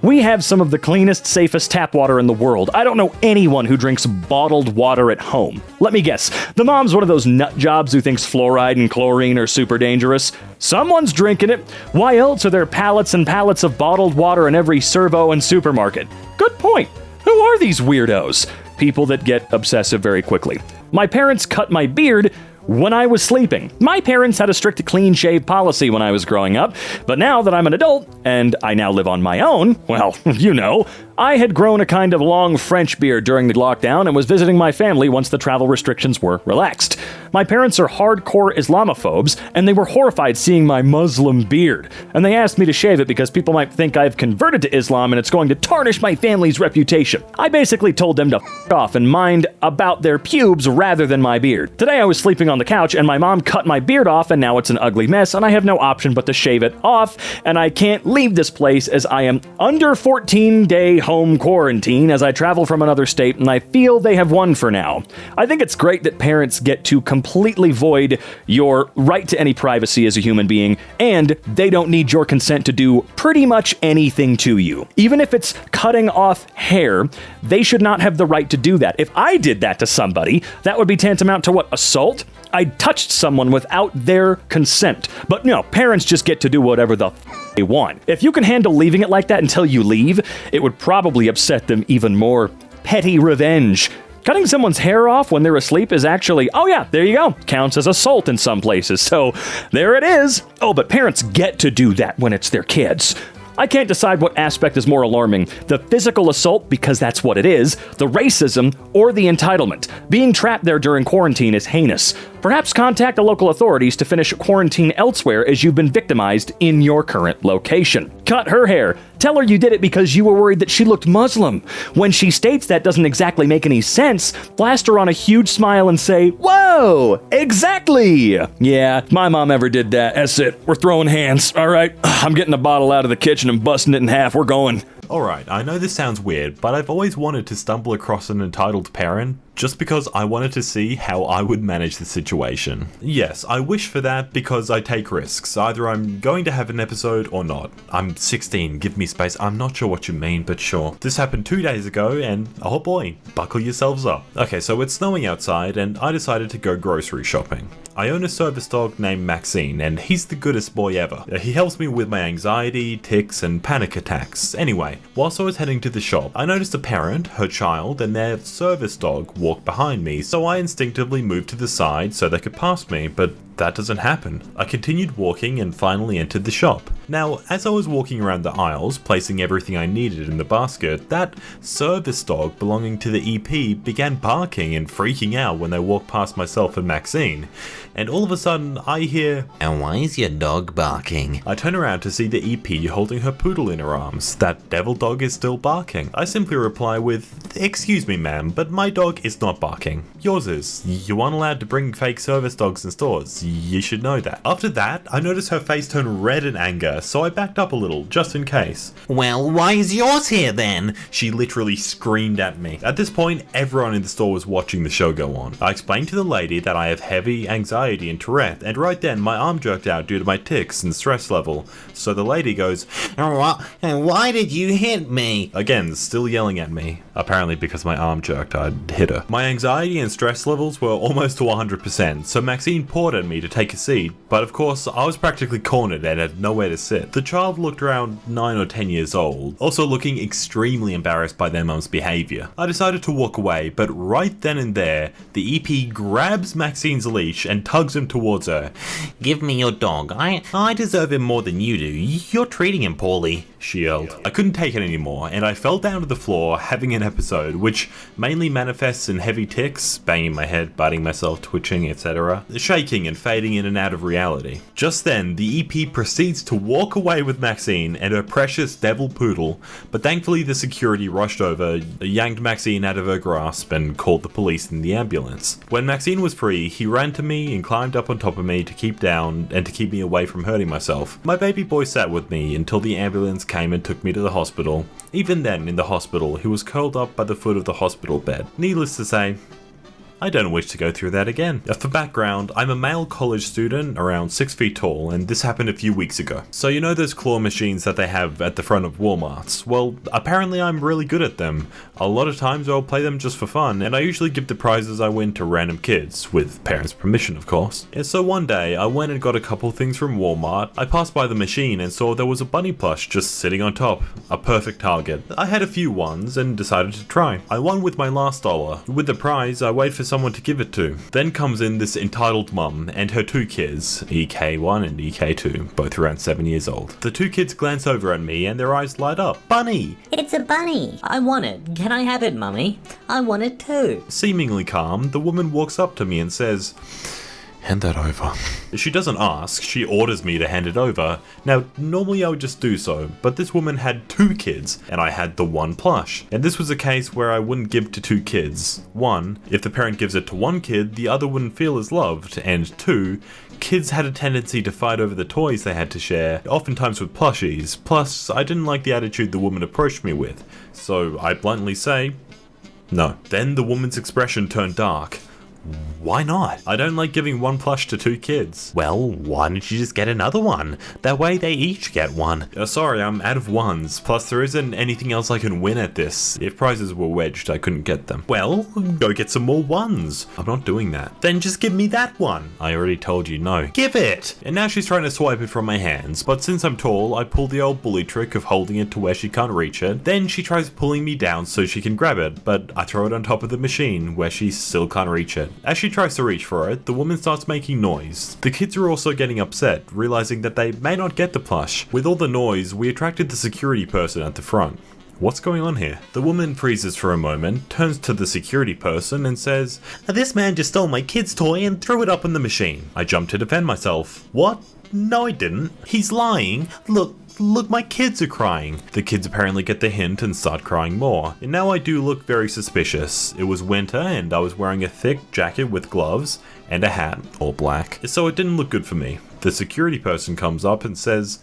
We have some of the cleanest, safest tap water in the world. I don't know anyone who drinks bottled water at home. Let me guess. The mom's one of those nut jobs who thinks fluoride and chlorine are super dangerous. Someone's drinking it. Why else are there pallets and pallets of bottled water in every servo and supermarket? Good point. Who are these weirdos? People that get obsessive very quickly. My parents cut my beard when I was sleeping. My parents had a strict clean shave policy when I was growing up, but now that I'm an adult, and I now live on my own, well, you know, I had grown a kind of long French beard during the lockdown and was visiting my family once the travel restrictions were relaxed. My parents are hardcore Islamophobes, and they were horrified seeing my Muslim beard. And they asked me to shave it because people might think I've converted to Islam and it's going to tarnish my family's reputation. I basically told them to f*** off and mind about their pubes rather than my beard. Today I was sleeping on the couch and my mom cut my beard off and now it's an ugly mess and I have no option but to shave it off, and I can't leave this place as I am under 14-day home quarantine as I travel from another state, and I feel they have won for now. I think it's great that parents get to completely void your right to any privacy as a human being, and they don't need your consent to do pretty much anything to you. Even if it's cutting off hair, they should not have the right to do that. If I did that to somebody, that would be tantamount to what? Assault? I touched someone without their consent. But no, parents just get to do whatever the they want. If you can handle leaving it like that until you leave, it would probably upset them even more. Petty revenge. Cutting someone's hair off when they're asleep is actually, oh yeah, there you go, counts as assault in some places. So there it is. Oh, but parents get to do that when it's their kids. I can't decide what aspect is more alarming, the physical assault, because that's what it is, the racism, or the entitlement. Being trapped there during quarantine is heinous. Perhaps contact the local authorities to finish quarantine elsewhere as you've been victimized in your current location. Cut her hair. Tell her you did it because you were worried that she looked Muslim. When she states that doesn't exactly make any sense, blast her on a huge smile and say, "Whoa, exactly! Yeah, if my mom ever did that, that's it. We're throwing hands, all right? I'm getting the bottle out of the kitchen and busting it in half. We're going." Alright, I know this sounds weird, but I've always wanted to stumble across an entitled parent just because I wanted to see how I would manage the situation. Yes, I wish for that because I take risks. Either I'm going to have an episode or not. I'm 16, give me space. I'm not sure what you mean, but sure. This happened 2 days ago and oh boy, buckle yourselves up. Okay, so it's snowing outside and I decided to go grocery shopping. I own a service dog named Maxine, and he's the goodest boy ever. He helps me with my anxiety, tics, and panic attacks. Anyway, whilst I was heading to the shop, I noticed a parent, her child, and their service dog walk behind me, so I instinctively moved to the side so they could pass me, but that doesn't happen. I continued walking and finally entered the shop. Now, as I was walking around the aisles, placing everything I needed in the basket, that service dog belonging to the EP began barking and freaking out when they walked past myself and Maxine. And all of a sudden, I hear, "And why is your dog barking?" I turn around to see the EP holding her poodle in her arms. That devil dog is still barking. I simply reply with, "Excuse me ma'am, but my dog is not barking. Yours is. You aren't allowed to bring fake service dogs in stores. You should know that." After that, I noticed her face turn red in anger, so I backed up a little, just in case. "Well, why is yours here then?" She literally screamed at me. At this point, everyone in the store was watching the show go on. I explained to the lady that I have heavy anxiety and Tourette, and right then my arm jerked out due to my tics and stress level. So the lady goes, "And why did you hit me?" Again, still yelling at me. Apparently because my arm jerked, I'd hit her. My anxiety and stress levels were almost to 100%, so Maxine poured at me me to take a seat, but of course I was practically cornered and had nowhere to sit. The child looked around 9 or 10 years old, also looking extremely embarrassed by their mum's behaviour. I decided to walk away, but right then and there, the EP grabs Maxine's leash and tugs him towards her. Give me your dog. I deserve him more than you do. You're treating him poorly, she yelled. I couldn't take it anymore, and I fell down to the floor, having an episode which mainly manifests in heavy tics, banging my head, biting myself, twitching, etc., shaking and fading in and out of reality. Just then, the EP proceeds to walk away with Maxine and her precious devil poodle, but thankfully the security rushed over, yanked Maxine out of her grasp, and called the police and the ambulance. When Maxine was free, he ran to me and climbed up on top of me to keep down and to keep me away from hurting myself. My baby boy sat with me until the ambulance came and took me to the hospital. Even then, in the hospital, he was curled up by the foot of the hospital bed. Needless to say, I don't wish to go through that again. For background, I'm a male college student, around 6 feet tall, and this happened a few weeks ago. So you know those claw machines that they have at the front of Walmarts? Well, apparently I'm really good at them. A lot of times I'll play them just for fun, and I usually give the prizes I win to random kids, with parents' permission of course. And so one day, I went and got a couple things from Walmart. I passed by the machine and saw there was a bunny plush just sitting on top. A perfect target. I had a few ones and decided to try. I won with my last dollar. With the prize, I wait for someone to give it to. Then comes in this entitled mum and her 2 kids, EK1 and EK2, both around 7 years old. The 2 kids glance over at me and their eyes light up. Bunny! It's a bunny. I want it. Can I have it, Mummy? I want it too. Seemingly calm, the woman walks up to me and says, "Hand that over." She doesn't ask, she orders me to hand it over. Now, normally I would just do so, but this woman had 2 kids, and I had the 1 plush. And this was a case where I wouldn't give to 2 kids. 1, if the parent gives it to 1 kid, the other wouldn't feel as loved, and 2, kids had a tendency to fight over the toys they had to share, oftentimes with plushies. Plus, I didn't like the attitude the woman approached me with, so I bluntly say, no. Then the woman's expression turned dark. Why not? I don't like giving 1 plush to 2 kids. Well, why don't you just get another one? That way they each get one. Sorry, I'm out of ones. Plus, there isn't anything else I can win at this. If prizes were wedged, I couldn't get them. Well, go get some more ones. I'm not doing that. Then just give me that one. I already told you no. Give it! And now she's trying to swipe it from my hands, but since I'm tall, I pull the old bully trick of holding it to where she can't reach it. Then she tries pulling me down so she can grab it, but I throw it on top of the machine where she still can't reach it. As she tries to reach for it, the woman starts making noise. The kids are also getting upset, realizing that they may not get the plush. With all the noise, we attracted the security person at the front. What's going on here? The woman freezes for a moment, turns to the security person and says, "This man just stole my kid's toy and threw it up in the machine." I jump to defend myself. What? No, I didn't. He's lying. Look, my kids are crying. The kids apparently get the hint and start crying more. And now I do look very suspicious. It was winter and I was wearing a thick jacket with gloves and a hat, all black, so it didn't look good for me. The security person comes up and says,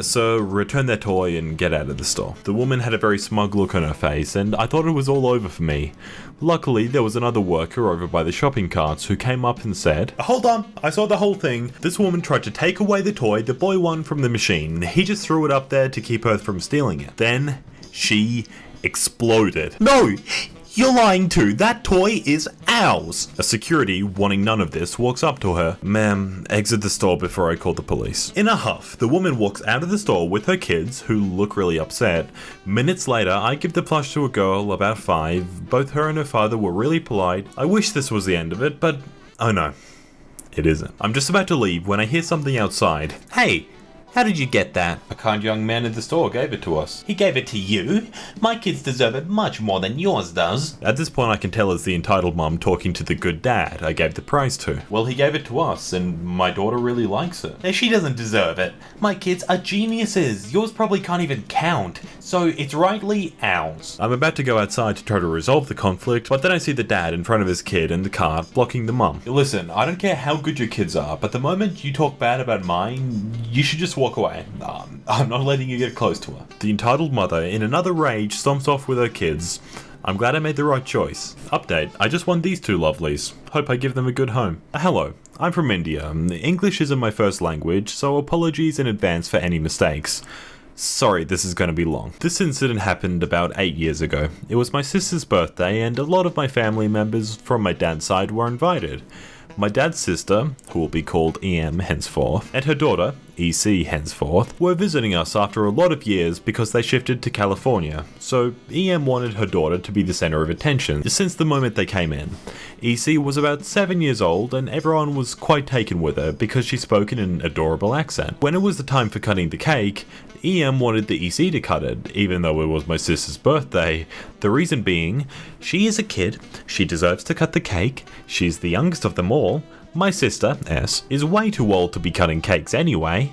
"Sir, return their toy and get out of the store." The woman had a very smug look on her face and I thought it was all over for me. Luckily, there was another worker over by the shopping carts who came up and said, "Hold on, I saw the whole thing. This woman tried to take away the toy the boy won from the machine. He just threw it up there to keep her from stealing it. Then she exploded." No! You're lying too. That toy is ours. A security, wanting none of this, walks up to her. "Ma'am, exit the store before I call the police." In a huff, the woman walks out of the store with her kids, who look really upset. Minutes later, I give the plush to a girl about 5. Both her and her father were really polite. I wish this was the end of it, but oh no, it isn't. I'm just about to leave when I hear something outside. Hey! How did you get that? A kind young man in the store gave it to us. He gave it to you? My kids deserve it much more than yours does. At this point I can tell it's the entitled mum talking to the good dad I gave the prize to. Well, he gave it to us and my daughter really likes it. She doesn't deserve it. My kids are geniuses. Yours probably can't even count. So it's rightly ours. I'm about to go outside to try to resolve the conflict, but then I see the dad in front of his kid in the cart blocking the mum. Listen, I don't care how good your kids are, but the moment you talk bad about mine, you should just walk away. I'm not letting you get close to her. The entitled mother, in another rage, stomps off with her kids. I'm glad I made the right choice. Update, I just won these 2 lovelies. Hope I give them a good home. Hello, I'm from India. English isn't my first language, so apologies in advance for any mistakes. Sorry, this is going to be long. This incident happened about 8 years ago. It was my sister's birthday and a lot of my family members from my dad's side were invited. My dad's sister, who will be called EM henceforth, and her daughter, EC henceforth, were visiting us after a lot of years because they shifted to California, so EM wanted her daughter to be the center of attention since the moment they came in. EC was about 7 years old and everyone was quite taken with her because she spoke in an adorable accent. When it was the time for cutting the cake, EM wanted the EC to cut it, even though it was my sister's birthday. The reason being, she is a kid, she deserves to cut the cake, she's the youngest of them all. My sister, S, is way too old to be cutting cakes anyway.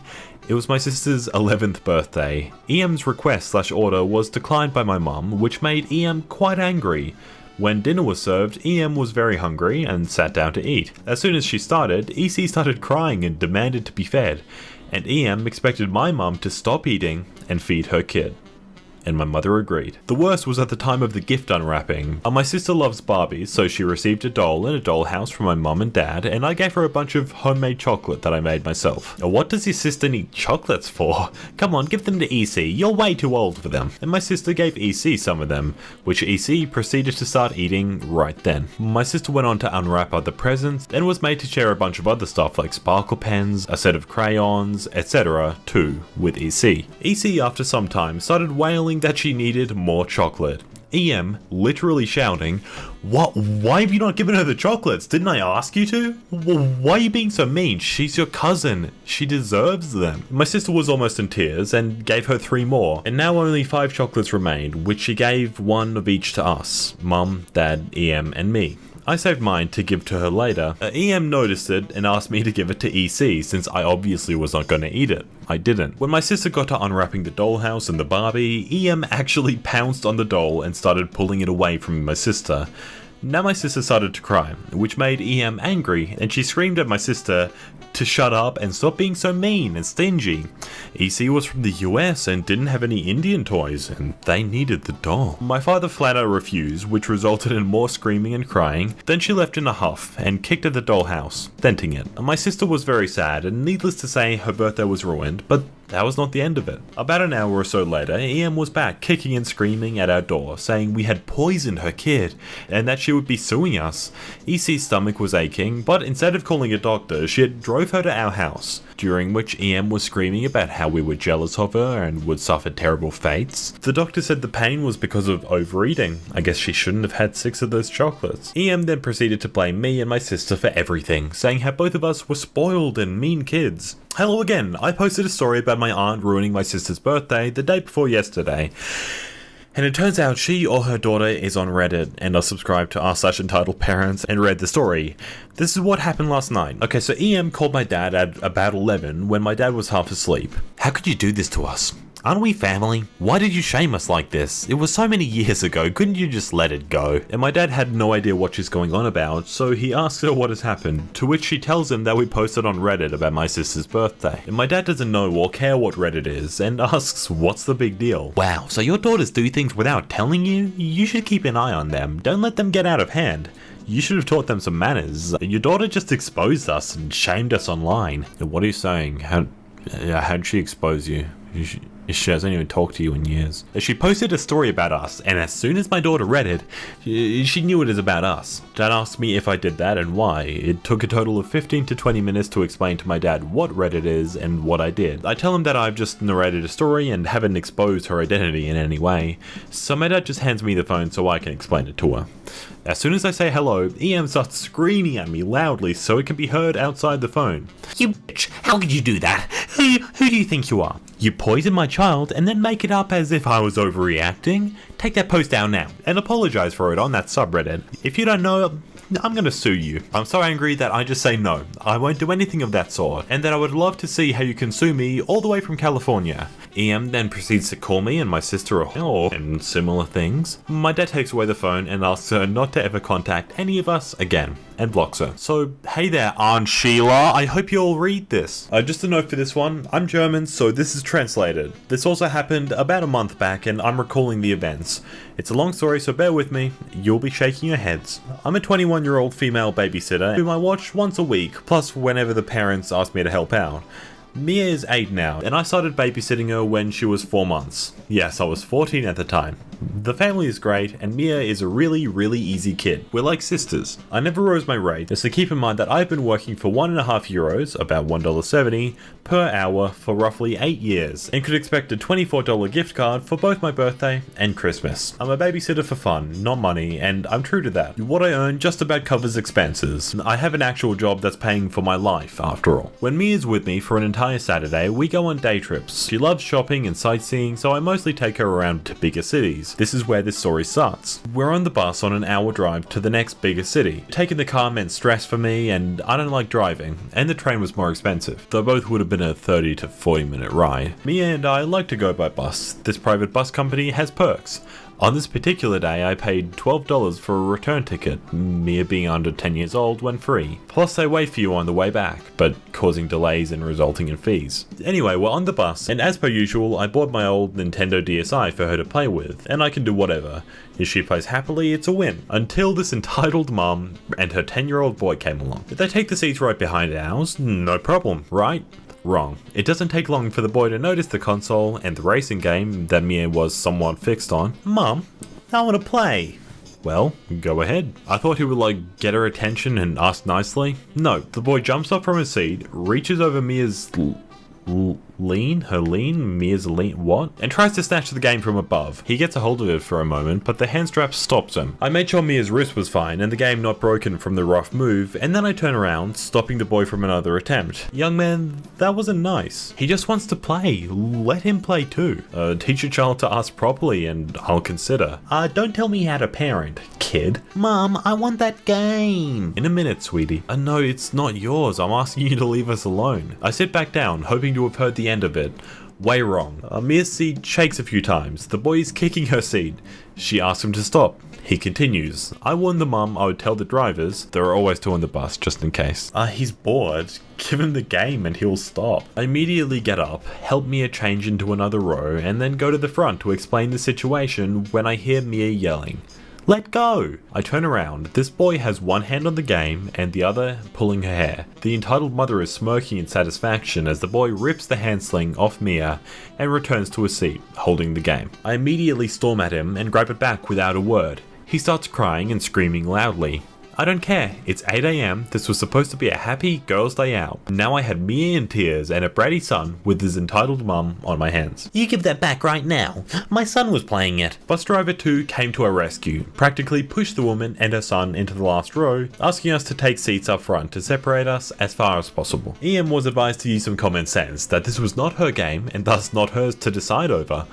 It was my sister's 11th birthday. EM's request/order was declined by my mum, which made EM quite angry. When dinner was served, EM was very hungry and sat down to eat. As soon as she started, EC started crying and demanded to be fed, and EM expected my mum to stop eating and feed her kid. And my mother agreed. The worst was at the time of the gift unwrapping. My sister loves Barbies, so she received a doll in a dollhouse from my mum and dad, and I gave her a bunch of homemade chocolate that I made myself. What does your sister need chocolates for? Come on, give them to EC, you're way too old for them. And my sister gave EC some of them, which EC proceeded to start eating right then. My sister went on to unwrap other presents, and was made to share a bunch of other stuff like sparkle pens, a set of crayons, etc. too, with EC. EC after some time started wailing that she needed more chocolate. EM literally shouting, "What? Why have you not given her the chocolates? Didn't I ask you to? Why are you being so mean? She's your cousin. She deserves them." My sister was almost in tears and gave her 3 more, and now only 5 chocolates remained, which she gave 1 of each to us, Mum, Dad, EM, and me. I saved mine to give to her later. EM noticed it and asked me to give it to EC since I obviously was not going to eat it. I didn't. When my sister got to unwrapping the dollhouse and the Barbie, EM actually pounced on the doll and started pulling it away from my sister. Now my sister started to cry, which made EM angry, and she screamed at my sister to shut up and stop being so mean and stingy. EC was from the US and didn't have any Indian toys, and they needed the doll. My father flat out refused, which resulted in more screaming and crying. Then she left in a huff and kicked at the dollhouse, denting it. My sister was very sad, and needless to say, her birthday was ruined, but that was not the end of it. About an hour or so later, EM was back, kicking and screaming at our door, saying we had poisoned her kid, and that she would be suing us. EC's stomach was aching, but instead of calling a doctor, she drove her to our house, during which EM was screaming about how we were jealous of her and would suffer terrible fates. The doctor said the pain was because of overeating. I guess she shouldn't have had 6 of those chocolates. EM then proceeded to blame me and my sister for everything, saying how both of us were spoiled and mean kids. Hello again, I posted a story about my aunt ruining my sister's birthday the day before yesterday. And it turns out she or her daughter is on Reddit and are subscribed to r/EntitledParents and read the story. This is what happened last night. Okay, so EM called my dad at about 11 when my dad was half asleep. "How could you do this to us? Aren't we family? Why did you shame us like this? It was so many years ago, couldn't you just let it go?" And my dad had no idea what she's going on about, so he asks her what has happened, to which she tells him that we posted on Reddit about my sister's birthday. And my dad doesn't know or care what Reddit is, and asks what's the big deal. "Wow, so your daughters do things without telling you? You should keep an eye on them, don't let them get out of hand. You should have taught them some manners. Your daughter just exposed us and shamed us online." And what are you saying? How'd she expose you? She hasn't even talked to you in years. She posted a story about us, and as soon as my daughter read it, she knew it is about us. Dad asked me if I did that and why. It took a total of 15 to 20 minutes to explain to my dad what Reddit is and what I did. I tell him that I've just narrated a story and haven't exposed her identity in any way, so my dad just hands me the phone so I can explain it to her. As soon as I say hello, EM starts screaming at me loudly so it can be heard outside the phone. "You bitch, how could you do that? Who do you think you are? You poison my child and then make it up as if I was overreacting? Take that post down now and apologize for it on that subreddit. If you don't know, I'm gonna sue you. I'm so angry that I just say no, I won't do anything of that sort, and that I would love to see how you can sue me all the way from California." EM then proceeds to call me and my sister a whore and similar things. My dad takes away the phone and asks her not to ever contact any of us again, and blocks her. So, hey there, Aunt Sheila, I hope you all read this. Just a note for this one, I'm German, so this is translated. This also happened about a month back, and I'm recalling the events. It's a long story, so bear with me, you'll be shaking your heads. I'm a 21-year-old female babysitter whom I watch once a week, plus whenever the parents ask me to help out. Mia is 8 now, and I started babysitting her when she was 4 months. Yes, I was 14 at the time. The family is great, and Mia is a really easy kid. We're like sisters. I never rose my rate, just to keep in mind that I've been working for €1.50, about $1.70, per hour for roughly 8 years, and could expect a $24 gift card for both my birthday and Christmas. I'm a babysitter for fun, not money, and I'm true to that. What I earn just about covers expenses. I have an actual job that's paying for my life, after all. When Mia's with me for an entire Saturday, we go on day trips. She loves shopping and sightseeing, so I mostly take her around to bigger cities. This is where this story starts. We're on the bus on an hour drive to the next bigger city. Taking the car meant stress for me, and I don't like driving, and the train was more expensive, though both would have been a 30 to 40 minute ride. Mia and I like to go by bus. This private bus company has perks. On this particular day, I paid $12 for a return ticket. Mia being under 10 years old went free. Plus they wait for you on the way back, but causing delays and resulting in fees. Anyway, we're on the bus, and as per usual, I bought my old Nintendo DSi for her to play with, and I can do whatever. If she plays happily, it's a win. Until this entitled mum and her 10-year-old boy came along. Did they take the seats right behind ours? No problem, right? Wrong. It doesn't take long for the boy to notice the console and the racing game that Mia was somewhat fixed on. Mum, I want to play. Well, go ahead. I thought he would get her attention and ask nicely. No, the boy jumps up from his seat, reaches over Mia's Mia's lean, what? And tries to snatch the game from above. He gets a hold of it for a moment, but the hand strap stops him. I made sure Mia's wrist was fine and the game not broken from the rough move, and then I turn around, stopping the boy from another attempt. Young man, that wasn't nice. He just wants to play. Let him play too. Teach your child to ask properly and I'll consider. Don't tell me how to parent, kid. Mom, I want that game. In a minute, sweetie. No, it's not yours. I'm asking you to leave us alone. I sit back down, hoping to have heard the end of it. Way wrong. Mia's seat shakes a few times. The boy is kicking her seat. She asks him to stop. He continues. I warned the mum I would tell the drivers. There are always two on the bus, just in case. He's bored. Give him the game and he'll stop. I immediately get up, help Mia change into another row, and then go to the front to explain the situation when I hear Mia yelling. Let go! I turn around. This boy has one hand on the game and the other pulling her hair. The entitled mother is smirking in satisfaction as the boy rips the hand sling off Mia and returns to his seat, holding the game. I immediately storm at him and grab it back without a word. He starts crying and screaming loudly. I don't care, it's 8 AM, this was supposed to be a happy girls' day out. Now I had Mia in tears and a bratty son with his entitled mum on my hands. You give that back right now. My son was playing it. Bus driver 2 came to our rescue, practically pushed the woman and her son into the last row, asking us to take seats up front to separate us as far as possible. Em was advised to use some common sense, that this was not her game and thus not hers to decide over.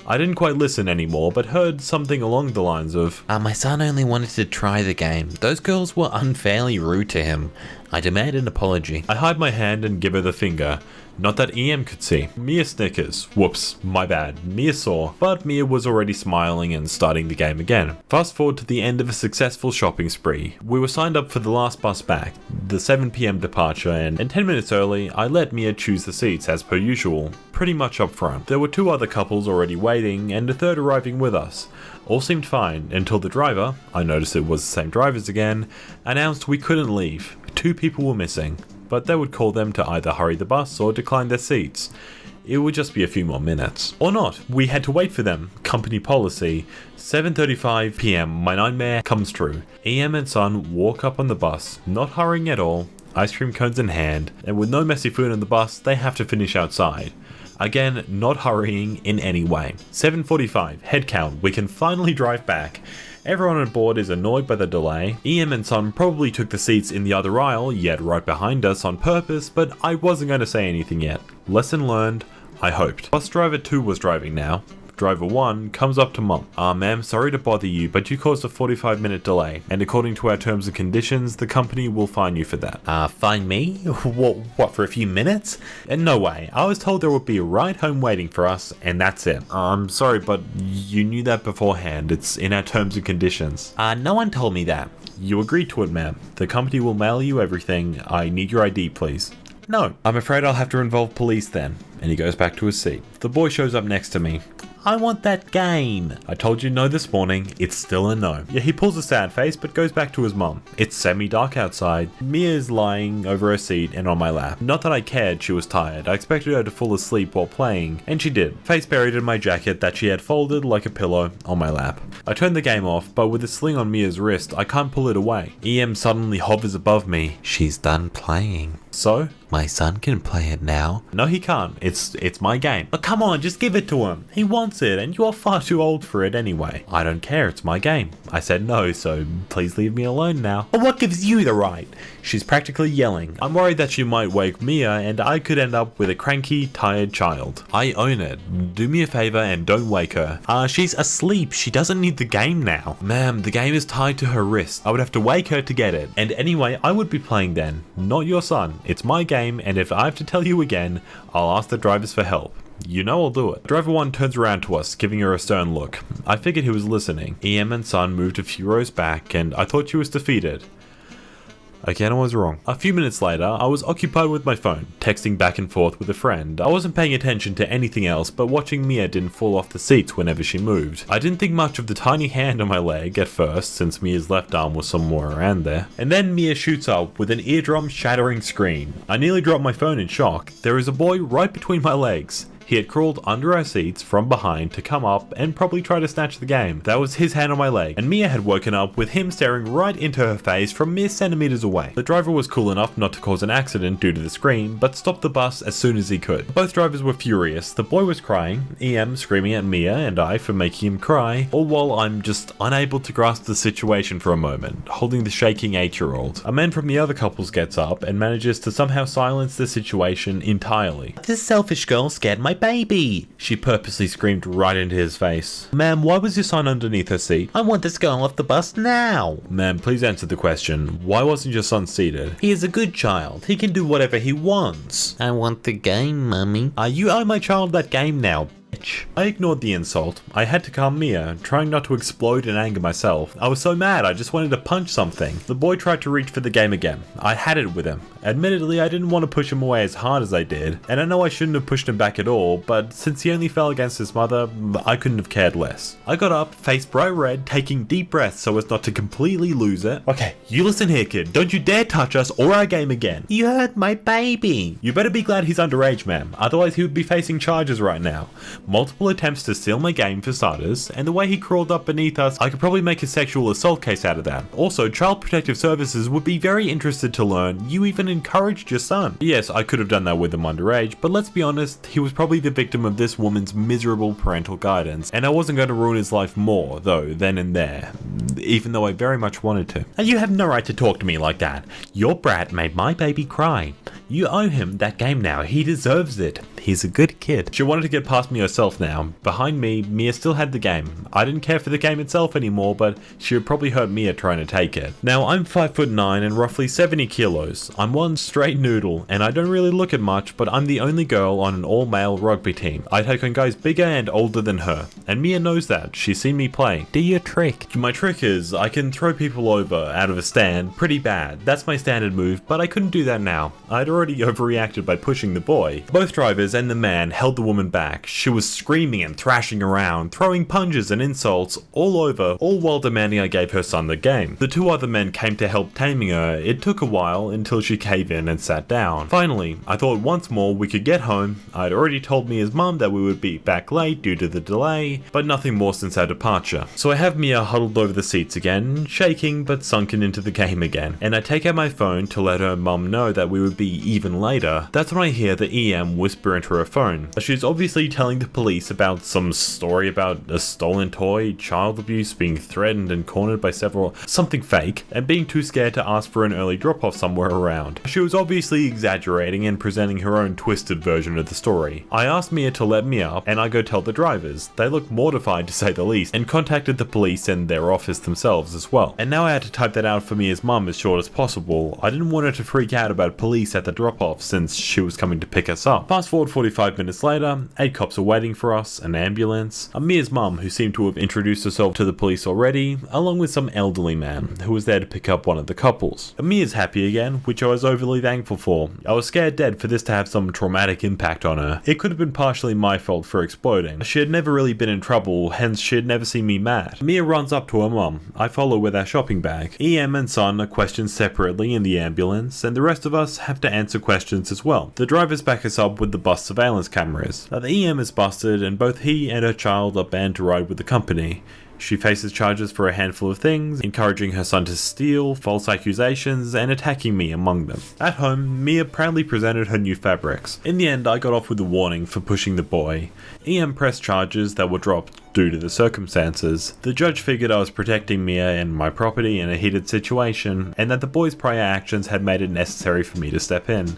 I didn't quite listen anymore, but heard something along the lines of, My son only wanted to try the game. Those girls were unfairly rude to him. I demand an apology. I hide my hand and give her the finger. Not that Em could see. Mia snickers. Whoops, my bad. Mia saw, but Mia was already smiling and starting the game again. Fast forward to the end of a successful shopping spree. We were signed up for the last bus back, the 7 PM departure, and 10 minutes early, I let Mia choose the seats as per usual, pretty much up front. There were 2 other couples already waiting, and a third arriving with us. All seemed fine until the driver, I noticed it was the same drivers again, announced we couldn't leave. 2 people were missing, but they would call them to either hurry the bus or decline their seats. It would just be a few more minutes. Or not, we had to wait for them. Company policy. 7:35 PM, my nightmare comes true. Em and son walk up on the bus, not hurrying at all, ice cream cones in hand, and with no messy food on the bus, they have to finish outside. Again, not hurrying in any way. 7:45, head count, we can finally drive back. Everyone on board is annoyed by the delay. Em and son probably took the seats in the other aisle, yet right behind us on purpose, but I wasn't going to say anything yet. Lesson learned, I hoped. Bus driver 2 was driving now. Driver 1 comes up to mum. Ma'am, sorry to bother you, but you caused a 45-minute delay, and according to our terms and conditions, the company will fine you for that. Fine me? What, for a few minutes? And no way. I was told there would be a ride home waiting for us, and that's it. I'm sorry, but you knew that beforehand. It's in our terms and conditions. No one told me that. You agreed to it, ma'am. The company will mail you everything. I need your ID, please. No, I'm afraid I'll have to involve police then. And he goes back to his seat. The boy shows up next to me. I want that game. I told you no this morning, it's still a no. Yeah, he pulls a sad face but goes back to his mum. It's semi-dark outside. Mia is lying over her seat and on my lap. Not that I cared, she was tired. I expected her to fall asleep while playing, and she did. Face buried in my jacket that she had folded like a pillow on my lap. I turned the game off, but with a sling on Mia's wrist, I can't pull it away. EM suddenly hovers above me. She's done playing. So? My son can play it now. No, he can't. It's my game. But come on, just give it to him. He wants it, and you're far too old for it anyway. I don't care, it's my game. I said no, so please leave me alone now. But what gives you the right? She's practically yelling. I'm worried that she might wake Mia, and I could end up with a cranky, tired child. I own it. Do me a favor and don't wake her. She's asleep. She doesn't need the game now. Ma'am, the game is tied to her wrist. I would have to wake her to get it. And anyway, I would be playing then, not your son. It's my game, and if I have to tell you again, I'll ask the drivers for help. You know I'll do it. Driver 1 turns around to us, giving her a stern look. I figured he was listening. EM and son moved a few rows back, and I thought she was defeated. Again, I was wrong. A few minutes later, I was occupied with my phone, texting back and forth with a friend. I wasn't paying attention to anything else, but watching Mia didn't fall off the seats whenever she moved. I didn't think much of the tiny hand on my leg at first, since Mia's left arm was somewhere around there. And then Mia shoots up with an eardrum-shattering scream. I nearly dropped my phone in shock. There is a boy right between my legs. He had crawled under our seats from behind to come up and probably try to snatch the game. That was his hand on my leg, and Mia had woken up with him staring right into her face from mere centimeters away. The driver was cool enough not to cause an accident due to the scream, but stopped the bus as soon as he could. Both drivers were furious. The boy was crying, EM screaming at Mia and I for making him cry, all while I'm just unable to grasp the situation for a moment, holding the shaking 8-year-old. A man from the other couples gets up and manages to somehow silence the situation entirely. This selfish girl scared my baby, she purposely screamed right into his face. Ma'am, why was your son underneath her seat? I want this girl off the bus now. Ma'am, please answer the question. Why wasn't your son seated? He is a good child. He can do whatever he wants. I want the game, mummy. You owe my child that game now. I ignored the insult. I had to calm Mia, trying not to explode in anger myself. I was so mad I just wanted to punch something. The boy tried to reach for the game again. I had it with him. Admittedly, I didn't want to push him away as hard as I did, and I know I shouldn't have pushed him back at all, but since he only fell against his mother, I couldn't have cared less. I got up, face bright red, taking deep breaths so as not to completely lose it. Okay, you listen here, kid. Don't you dare touch us or our game again. You hurt my baby. You better be glad he's underage, ma'am. Otherwise he would be facing charges right now. Multiple attempts to steal my game for starters, and the way he crawled up beneath us, I could probably make a sexual assault case out of that. Also, Child Protective Services would be very interested to learn you even encouraged your son. Yes, I could have done that with him underage, but let's be honest, he was probably the victim of this woman's miserable parental guidance, and I wasn't going to ruin his life more, though, then and there, even though I very much wanted to. And you have no right to talk to me like that. Your brat made my baby cry. You owe him that game now. He deserves it. He's a good kid. She wanted to get past me herself now. Behind me, Mia still had the game. I didn't care for the game itself anymore, but she would probably hurt Mia trying to take it. Now, I'm 5'9" and roughly 70 kilos. I'm one straight noodle, and I don't really look at much, but I'm the only girl on an all-male rugby team. I take on guys bigger and older than her, and Mia knows that. She's seen me play. Do your trick. My trick is, I can throw people over out of a stand pretty bad. That's my standard move, but I couldn't do that now. I'd already overreacted by pushing the boy. Both drivers and the man held the woman back. She was screaming and thrashing around, throwing punches and insults all over, all while demanding I gave her son the game. The two other men came to help taming her. It took a while until she caved in and sat down. Finally, I thought once more we could get home. I'd already told Mia's mum that we would be back late due to the delay, but nothing more since our departure. So I have Mia huddled over the seats again, shaking but sunken into the game again, and I take out my phone to let her mum know that we would be even later. That's when I hear the EM whisper into her phone. She's obviously telling the police about some story about a stolen toy, child abuse, being threatened and cornered by something fake, and being too scared to ask for an early drop-off somewhere around. She was obviously exaggerating and presenting her own twisted version of the story. I asked Mia to let me up, and I go tell the drivers. They looked mortified to say the least, and contacted the police and their office themselves as well. And now I had to type that out for Mia's mum as short as possible. I didn't want her to freak out about police at the drop-off since she was coming to pick us up. Fast forward 45 minutes later, 8 cops are waiting for us, an ambulance, Amir's mum who seemed to have introduced herself to the police already, along with some elderly man who was there to pick up one of the couples. Amir's happy again, which I was overly thankful for. I was scared dead for this to have some traumatic impact on her. It could have been partially my fault for exploding. She had never really been in trouble, hence she had never seen me mad. Amir runs up to her mum. I follow with our shopping bag. EM and son are questioned separately in the ambulance, and the rest of us have to answer questions as well. The drivers back us up with the bus surveillance cameras. The EM is busted, and both he and her child are banned to ride with the company. She faces charges for a handful of things, encouraging her son to steal, false accusations, and attacking me among them. At home, Mia proudly presented her new fabrics. In the end, I got off with a warning for pushing the boy. EM pressed charges that were dropped due to the circumstances. The judge figured I was protecting Mia and my property in a heated situation, and that the boy's prior actions had made it necessary for me to step in.